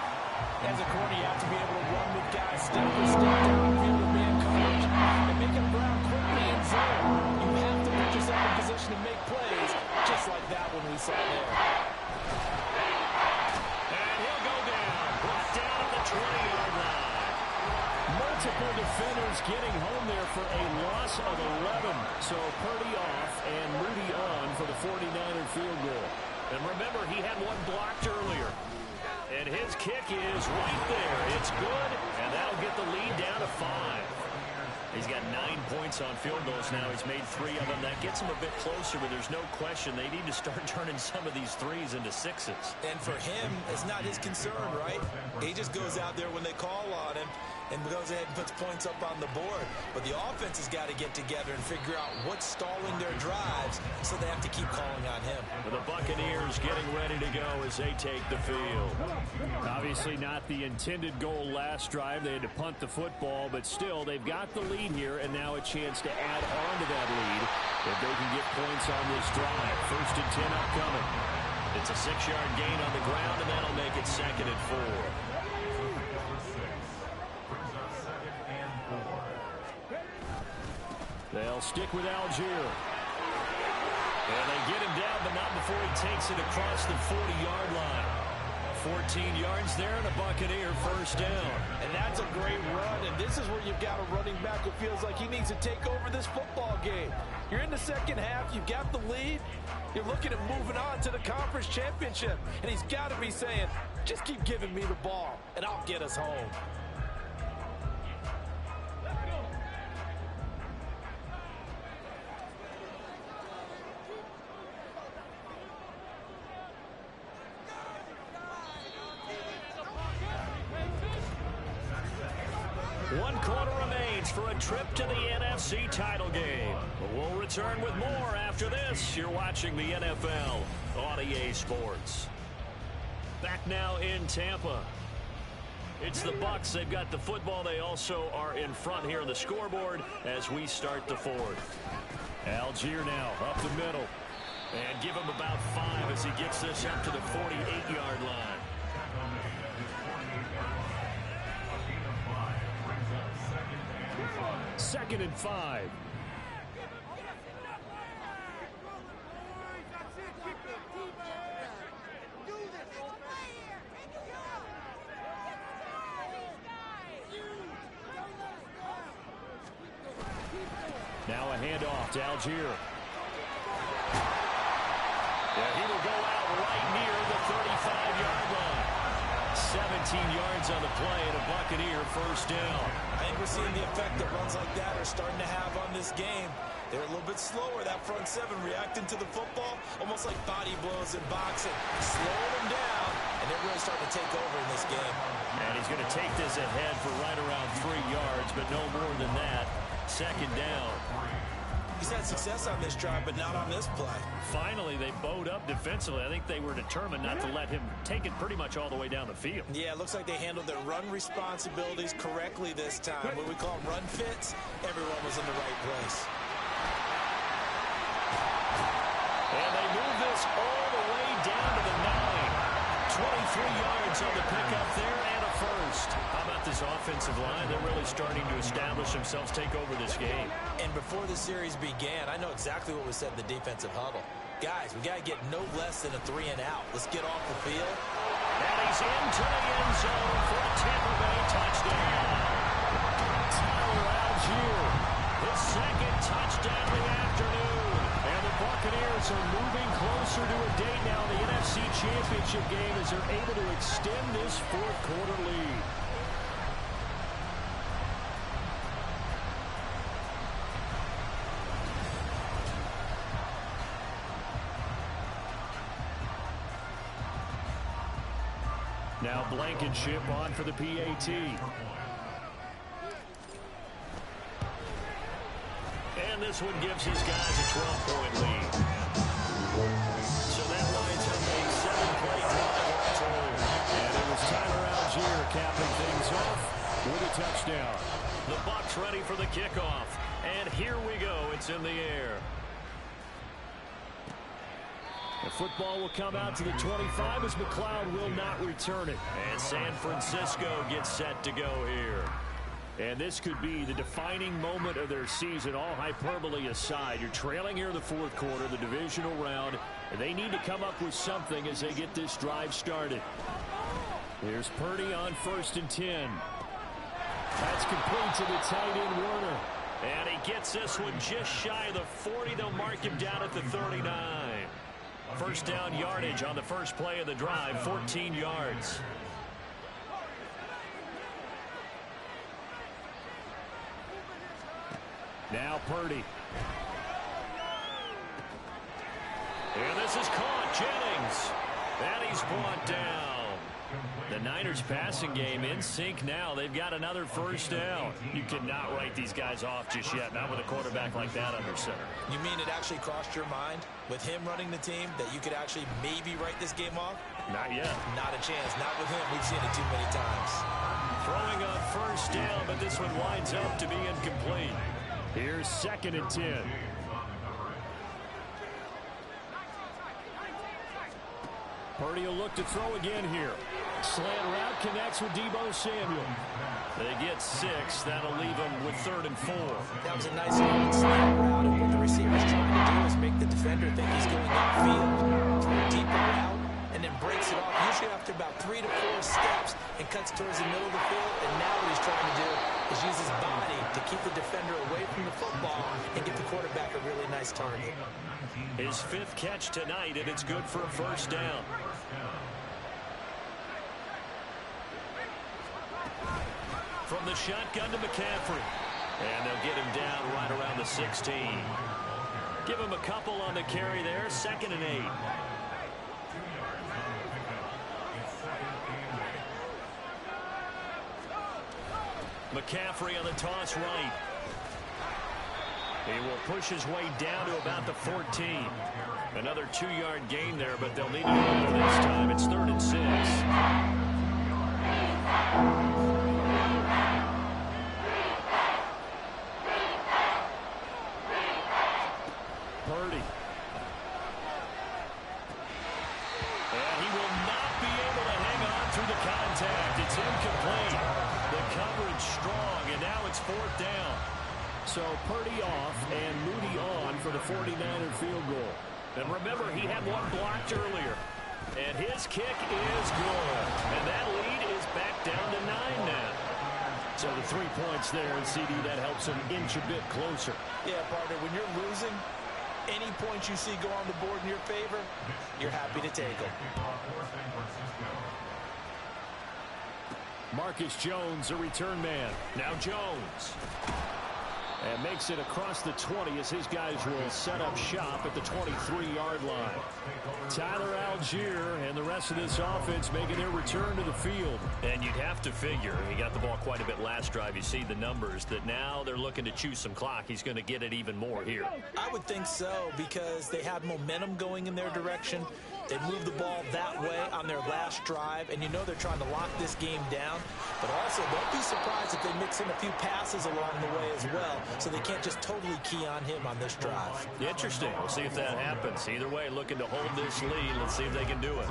As a corner, you have to be able to run with guys step for step downfield with man coverage and make them ground quickly in zone. You have to put yourself in position to make plays, just like that one we saw there. And he'll go down. Brought down at the 20-yard line. Multiple defenders getting home there for a loss of 11. So Purdy off and Moody on for the 49er field goal. And remember, he had one blocked earlier. And his kick is right there. It's good, and that'll get the lead down to 5. He's got 9 points on field goals now. He's made 3 of them. That gets him a bit closer, but there's no question they need to start turning some of these 3s into 6s. And for him, it's not his concern, right? He just goes out there when they call on him and goes ahead and puts points up on the board. But the offense has got to get together and figure out what's stalling their drives, so they have to keep calling on him. The Buccaneers getting ready to go as they take the field. Obviously not the intended goal last drive. They had to punt the football, but still they've got the lead here, and now a chance to add on to that lead if they can get points on this drive. 1st and 10 upcoming. It's a 6-yard gain on the ground, and that'll make it 2nd and 4. They'll stick with Algier. And they get him down, but not before he takes it across the 40-yard line. 14 yards there and a Buccaneer 1st down. And that's a great run, and this is where you've got a running back who feels like he needs to take over this football game. You're in the 2nd half, you've got the lead, you're looking at moving on to the conference championship, and he's got to be saying, just keep giving me the ball, and I'll get us home. One quarter remains for a trip to the NFC title game. We'll return with more after this. You're watching the NFL on EA Sports. Back now in Tampa. It's the Bucs. They've got the football. They also are in front here on the scoreboard as we start the 4th. Algier now up the middle. And give him about 5 as he gets this up to the 48-yard line. Second and 5. Now a handoff to Algier. Yeah, he will go out right near the 35-yard line. 17 yards on the play and a Buccaneer 1st down. I think we're seeing the effect that runs like that are starting to have on this game. They're a little bit slower, that front 7 reacting to the football, almost like body blows in boxing. Slowing them down, and they're really starting to take over in this game. And he's going to take this ahead for right around 3 yards, but no more than that. 2nd down. He's had success on this drive, but not on this play. Finally, they bowed up defensively. I think they were determined not to let him take it pretty much all the way down the field. Yeah, it looks like they handled their run responsibilities correctly this time. What we call run fits, everyone was in the right place. And they move this all the way down to the 9. 23 yards on the pickup there and a first. How about this offensive line? They're really starting to establish themselves, take over this game. And before the series began, I know exactly what was said in the defensive huddle. Guys, we got to get no less than a 3 and out. Let's get off the field. And he's into the end zone for a Tampa Bay touchdown. Tyler Algier, his second touchdown of the afternoon. And the Buccaneers are moving closer to a date now in the NFC Championship game as they're able to extend this fourth quarter lead. Now Blankenship on for the PAT. And this one gives his guys a 12-point lead. So that lines up a 7-play drive all told. And it was Tyler Algier capping things off with a touchdown. The Bucs ready for the kickoff. And here we go. It's in the air. The football will come out to the 25 as McLeod will not return it. And San Francisco gets set to go here. And this could be the defining moment of their season, all hyperbole aside. You're trailing here in the fourth quarter, the divisional round, and they need to come up with something as they get this drive started. Here's Purdy on 1st and 10. That's complete to the tight end, Werner. And he gets this one just shy of the 40. They'll mark him down at the 39. First down yardage on the first play of the drive, 14 yards. Now Purdy. And this is caught. Jennings. And he's brought down. The Niners passing game in sync now. They've got another first down. You cannot write these guys off just yet, not with a quarterback like that under center. You mean it actually crossed your mind with him running the team that you could actually maybe write this game off? Not yet. Not a chance. Not with him. We've seen it too many times. Throwing on first down, but this one winds up to be incomplete. Here's 2nd and 10. Purdy will look to throw again here. Slant route connects with Deebo Samuel. They get 6. That'll leave them with 3rd and 4. That was a nice long slant route. And what the receiver's trying to do is make the defender think he's going upfield. Throw a deeper route and then breaks it off. Usually after about 3 to 4 steps and cuts towards the middle of the field. And now what he's trying to do is use his body to keep the defender away from the football and get the quarterback a really nice target. His 5th catch tonight, and it's good for a first down. From the shotgun to McCaffrey. And they'll get him down right around the 16. Give him a couple on the carry there. 2nd and 8. McCaffrey on the toss right. He will push his way down to about the 14. Another 2-yard gain there, but they'll need to move this time. It's 3rd and 6. Purdy. And he will not be able to hang on through the contact. It's incomplete. The coverage strong, and now it's 4th down. So Purdy off and Moody on for the 49er field goal. And remember, he had one blocked earlier. And his kick is good. And that lead is back down to 9 now. So the 3 points there, and CD, that helps him inch a bit closer. Yeah, partner, when you're losing, any points you see go on the board in your favor, you're happy to take them. Marcus Jones, a return man. Now Jones. And makes it across the 20 as his guys will set up shop at the 23-yard line. Tyler Algier and the rest of this offense making their return to the field. And you'd have to figure, he got the ball quite a bit last drive. You see the numbers, that now they're looking to chew some clock. He's going to get it even more here. I would think so, because they have momentum going in their direction. They moved the ball that way on their last drive, and you know they're trying to lock this game down. But also, don't be surprised if they mix in a few passes along the way as well, so they can't just totally key on him on this drive. Interesting. We'll see if that happens. Either way, looking to hold this lead. Let's see if they can do it.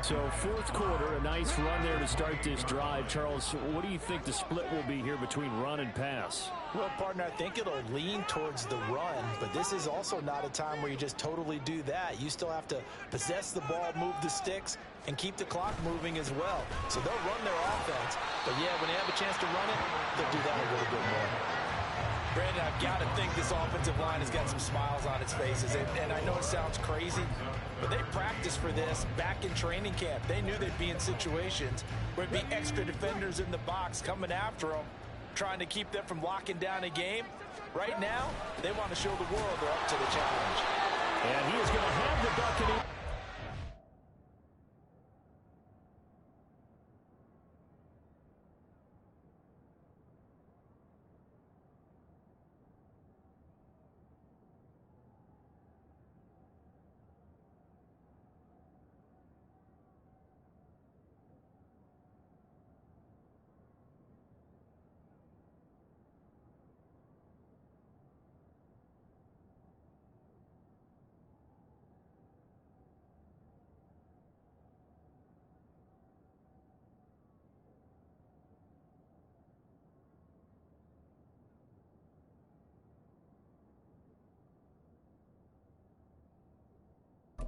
So fourth quarter, a nice run there to start this drive. Charles, what do you think the split will be here between run and pass? Well, partner, I think it'll lean towards the run, but this is also not a time where you just totally do that. You still have to possess the ball, move the sticks, and keep the clock moving as well. So they'll run their offense, but yeah, when they have a chance to run it, they'll do that a little bit more. Brandon, I've got to think this offensive line has got some smiles on its faces, and I know it sounds crazy, but they practiced for this back in training camp. They knew they'd be in situations where it'd be extra defenders in the box coming after them, trying to keep them from locking down a game. Right now, they want to show the world they're up to the challenge. And he is going to have the Buccaneers.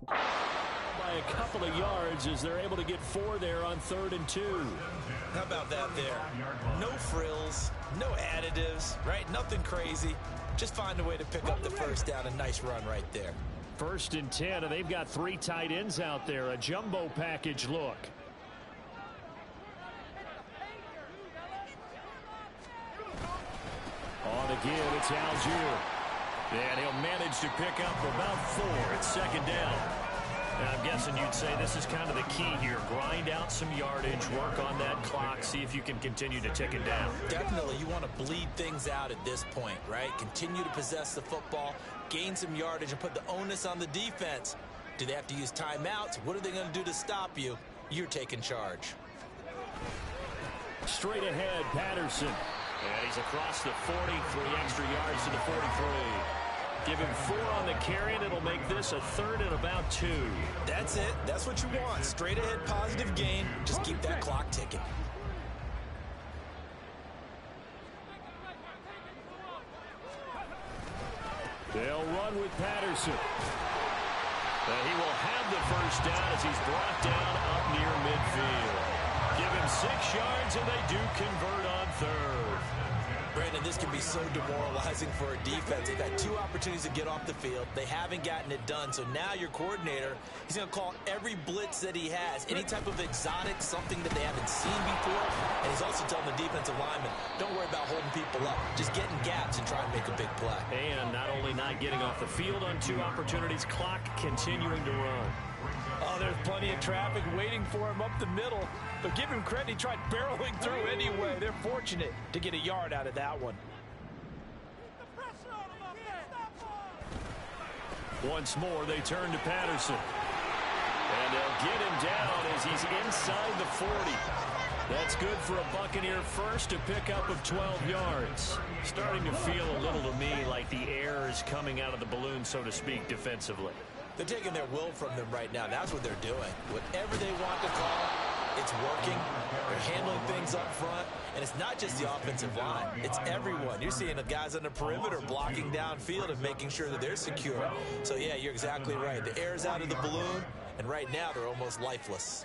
By a couple of yards as they're able to get 4 there on 3rd and 2. How about that there? No frills, no additives, right? Nothing crazy. Just find a way to pick up the first down. A nice run right there. 1st and 10, and they've got 3 tight ends out there. A jumbo package look. On again, it's Algier. And he'll manage to pick up about 4 at 2nd down. Now, I'm guessing you'd say this is kind of the key here. Grind out some yardage, work on that clock, see if you can continue to tick it down. Definitely, you want to bleed things out at this point, right? Continue to possess the football, gain some yardage, and put the onus on the defense. Do they have to use timeouts? What are they going to do to stop you? You're taking charge. Straight ahead, Patterson. And he's across the 40, 3 extra yards to the 43. Give him 4 on the carry, and it'll make this a 3rd and about 2. That's it. That's what you want. Straight ahead, positive gain. Just keep that clock ticking. They'll run with Patterson. And he will have the first down as he's brought down up near midfield. Give him 6 yards, and they do convert on 3rd. Brandon, this can be so demoralizing for a defense. They've had 2 opportunities to get off the field. They haven't gotten it done. So now your coordinator, he's going to call every blitz that he has, any type of exotic, something that they haven't seen before. And he's also telling the defensive lineman, don't worry about holding people up. Just get in gaps and try and make a big play. And not only not getting off the field on 2 opportunities, clock continuing to run. Oh, there's plenty of traffic waiting for him up the middle. But give him credit, he tried barreling through anyway. They're fortunate to get a yard out of that one. Once more, they turn to Patterson. And they'll get him down as he's inside the 40. That's good for a Buccaneer first, to pick up of 12 yards. Starting to feel a little to me like the air is coming out of the balloon, so to speak, defensively. They're taking their will from them right now. That's what they're doing. Whatever they want to call, it's working. They're handling things up front. And it's not just the offensive line. It's everyone. You're seeing the guys on the perimeter blocking downfield and making sure that they're secure. So, yeah, you're exactly right. The air's out of the balloon, and right now they're almost lifeless.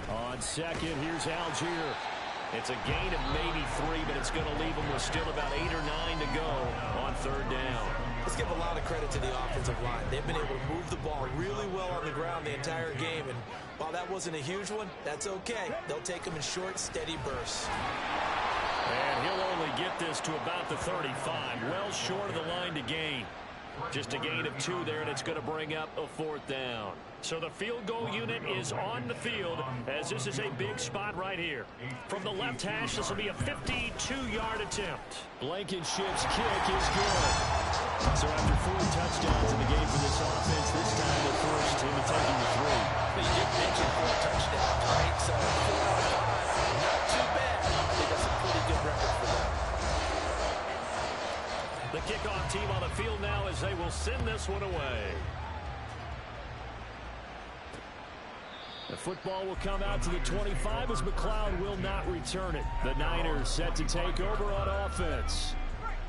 On second, here's Algier. It's a gain of maybe 3, but it's going to leave them with still about 8 or 9 to go on 3rd down. Let's give a lot of credit to the offensive line. They've been able to move the ball really well on the ground the entire game. And while that wasn't a huge one, that's okay. They'll take them in short, steady bursts. And he'll only get this to about the 35. Well short of the line to gain. Just a gain of 2 there, and it's going to bring up a 4th down. So the field goal unit is on the field as this is a big spot right here. From the left hash, this will be a 52-yard attempt. Blankenship's kick is good. So after 4 touchdowns in the game for this offense, this time the first into taking the 3. But you did mention 4 touchdowns, right? So 4 out of 5, not too bad. I think that's a pretty good record for them. The kickoff team on the field now as they will send this one away. The football will come out to the 25 as McLeod will not return it. The Niners set to take over on offense.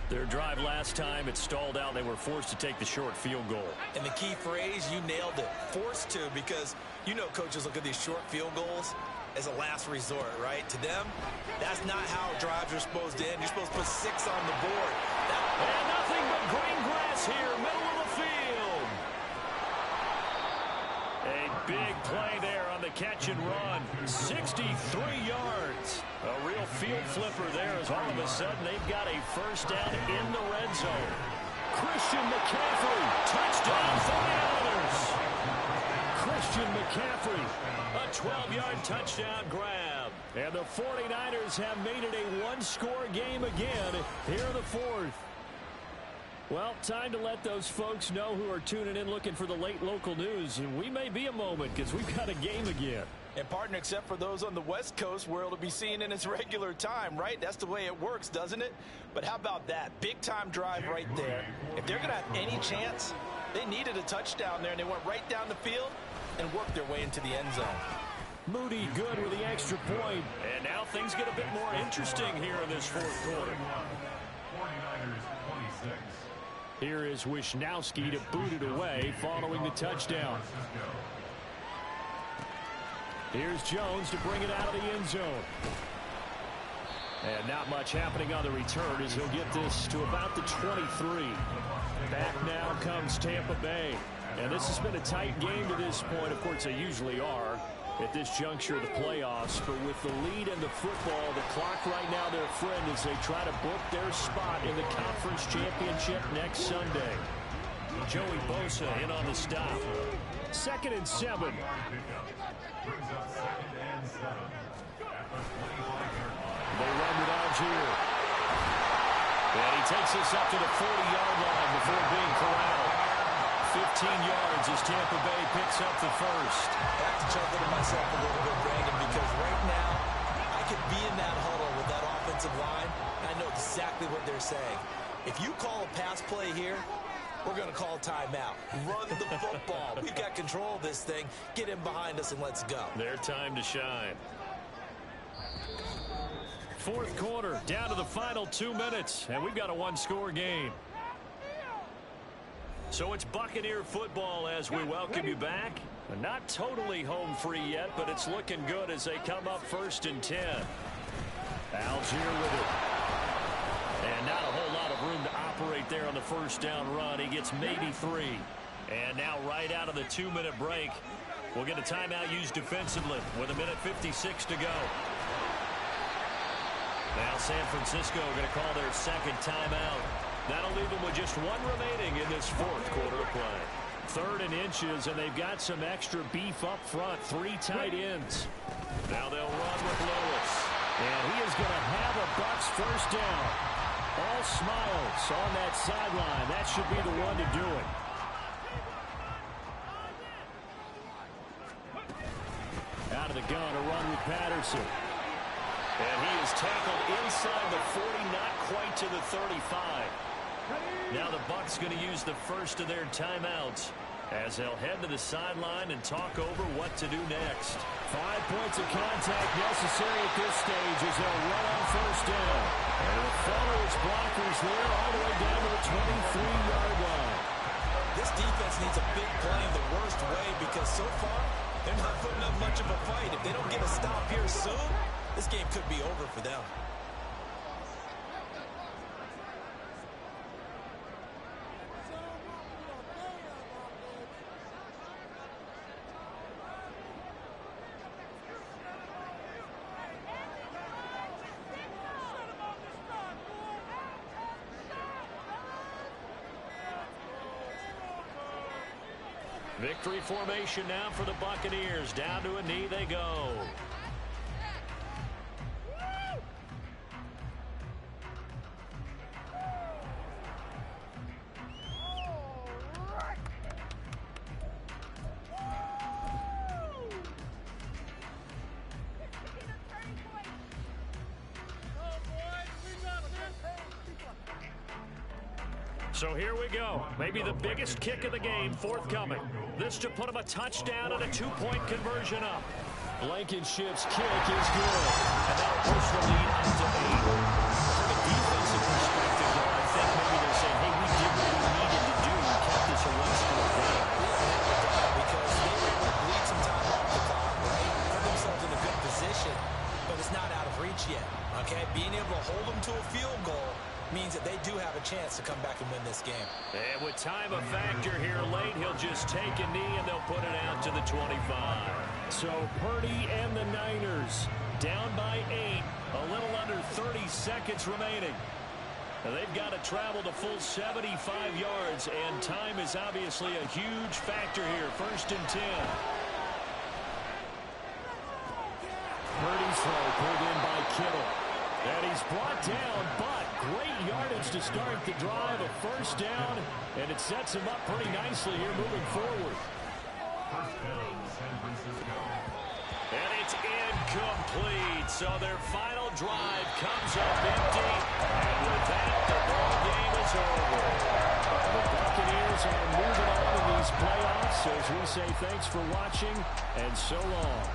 Their drive last time, it stalled out. They were forced to take the short field goal. And the key phrase, you nailed it. Forced to, because you know coaches look at these short field goals as a last resort, right? To them, that's not how drives are supposed to end. You're supposed to put 6 on the board. And nothing but green grass here, middle of the field. A big play there on the catch and run. 63 yards. A real field flipper there as all of a sudden they've got a first down in the red zone. Christian McCaffrey, touchdown 49ers. Christian McCaffrey, a 12-yard touchdown grab. And the 49ers have made it a 1-score game again here in the 4th. Well, time to let those folks know who are tuning in looking for the late local news. And we may be a moment because we've got a game again. And partner, except for those on the West Coast where it'll be seen in its regular time, right? That's the way it works, doesn't it? But how about that? Big-time drive right there. If they're going to have any chance, they needed a touchdown there, and they went right down the field and worked their way into the end zone. Moody good with the extra point. And now things get a bit more interesting here in this 4th quarter. Here is Wisnowski to boot it away following the touchdown. Here's Jones to bring it out of the end zone. And not much happening on the return as he'll get this to about the 23. Back now comes Tampa Bay. And this has been a tight game to this point. Of course, they usually are at this juncture of the playoffs. But with the lead in the football, the clock right now their friend as they try to book their spot in the conference championship next Sunday. Joey Bosa in on the stop. 2nd and 7. They run with Algier. And he takes this up to the 40-yard line before being corralled. 15 yards as Tampa Bay picks up the first. I have to chuckle to myself a little bit, Brandon, because right now I could be in that huddle with that offensive line, and I know exactly what they're saying. If you call a pass play here, we're going to call timeout. Run the football. We've got control of this thing. Get in behind us and let's go. Their time to shine. 4th quarter, down to the final 2 minutes, and we've got a 1-score game. So it's Buccaneer football as we welcome you back. Not totally home free yet, but it's looking good as they come up 1st and 10. Algier with it. And not a whole lot of room to operate there on the first down run. He gets maybe 3. And now right out of the 2-minute break, we'll get a timeout used defensively with 1:56 to go. Now San Francisco going to call their 2nd timeout. That'll leave them with just 1 remaining in this 4th quarter of play. 3rd and inches, and they've got some extra beef up front. 3 tight ends. Now they'll run with Lewis. And he is going to have a Bucs first down. All smiles on that sideline. That should be the one to do it. Out of the gun, a run with Patterson. And he is tackled inside the 40, not quite to the 35. Now the Bucs going to use the first of their timeouts as they'll head to the sideline and talk over what to do next. 5 points of contact necessary at this stage as they'll run on first down. And they'll follow its blockers there all the way down to the 23-yard line. This defense needs a big play in the worst way because so far they're not putting up much of a fight. If they don't get a stop here soon, this game could be over for them. Victory formation now for the Buccaneers. Down to a knee they go. So here we go. Maybe the biggest kick of the game forthcoming. This to put him a touchdown and a 2-point conversion up. Blankenship's kick is good. And that'll push the lead up to 8. From a defensive perspective, though, I think maybe they're saying, hey, we did what we needed to do. We kept this a one-score game. Because they were able to bleed some time off the clock, right? Put themselves in a good position, but it's not out of reach yet, okay? Being able to hold them to a field goal means that they do have a chance to come back and win this game. And with time a factor here late, he'll just take a knee and they'll put it out to the 25. So Purdy and the Niners down by 8. A little under 30 seconds remaining. Now they've got to travel the full 75 yards, and time is obviously a huge factor here. 1st and 10. Purdy's throw pulled in by Kittle. And he's brought down, but great yardage to start the drive. A 1st down, and it sets him up pretty nicely here moving forward. And it's incomplete. So their final drive comes up empty. And with that, the ball game is over. The Buccaneers are moving on in these playoffs as we say thanks for watching and so long.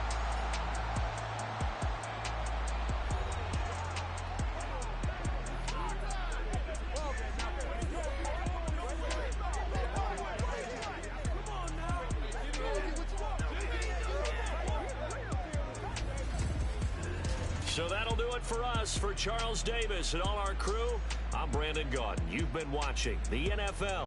So that'll do it for us. For Charles Davis and all our crew, I'm Brandon Gaudin. You've been watching the NFL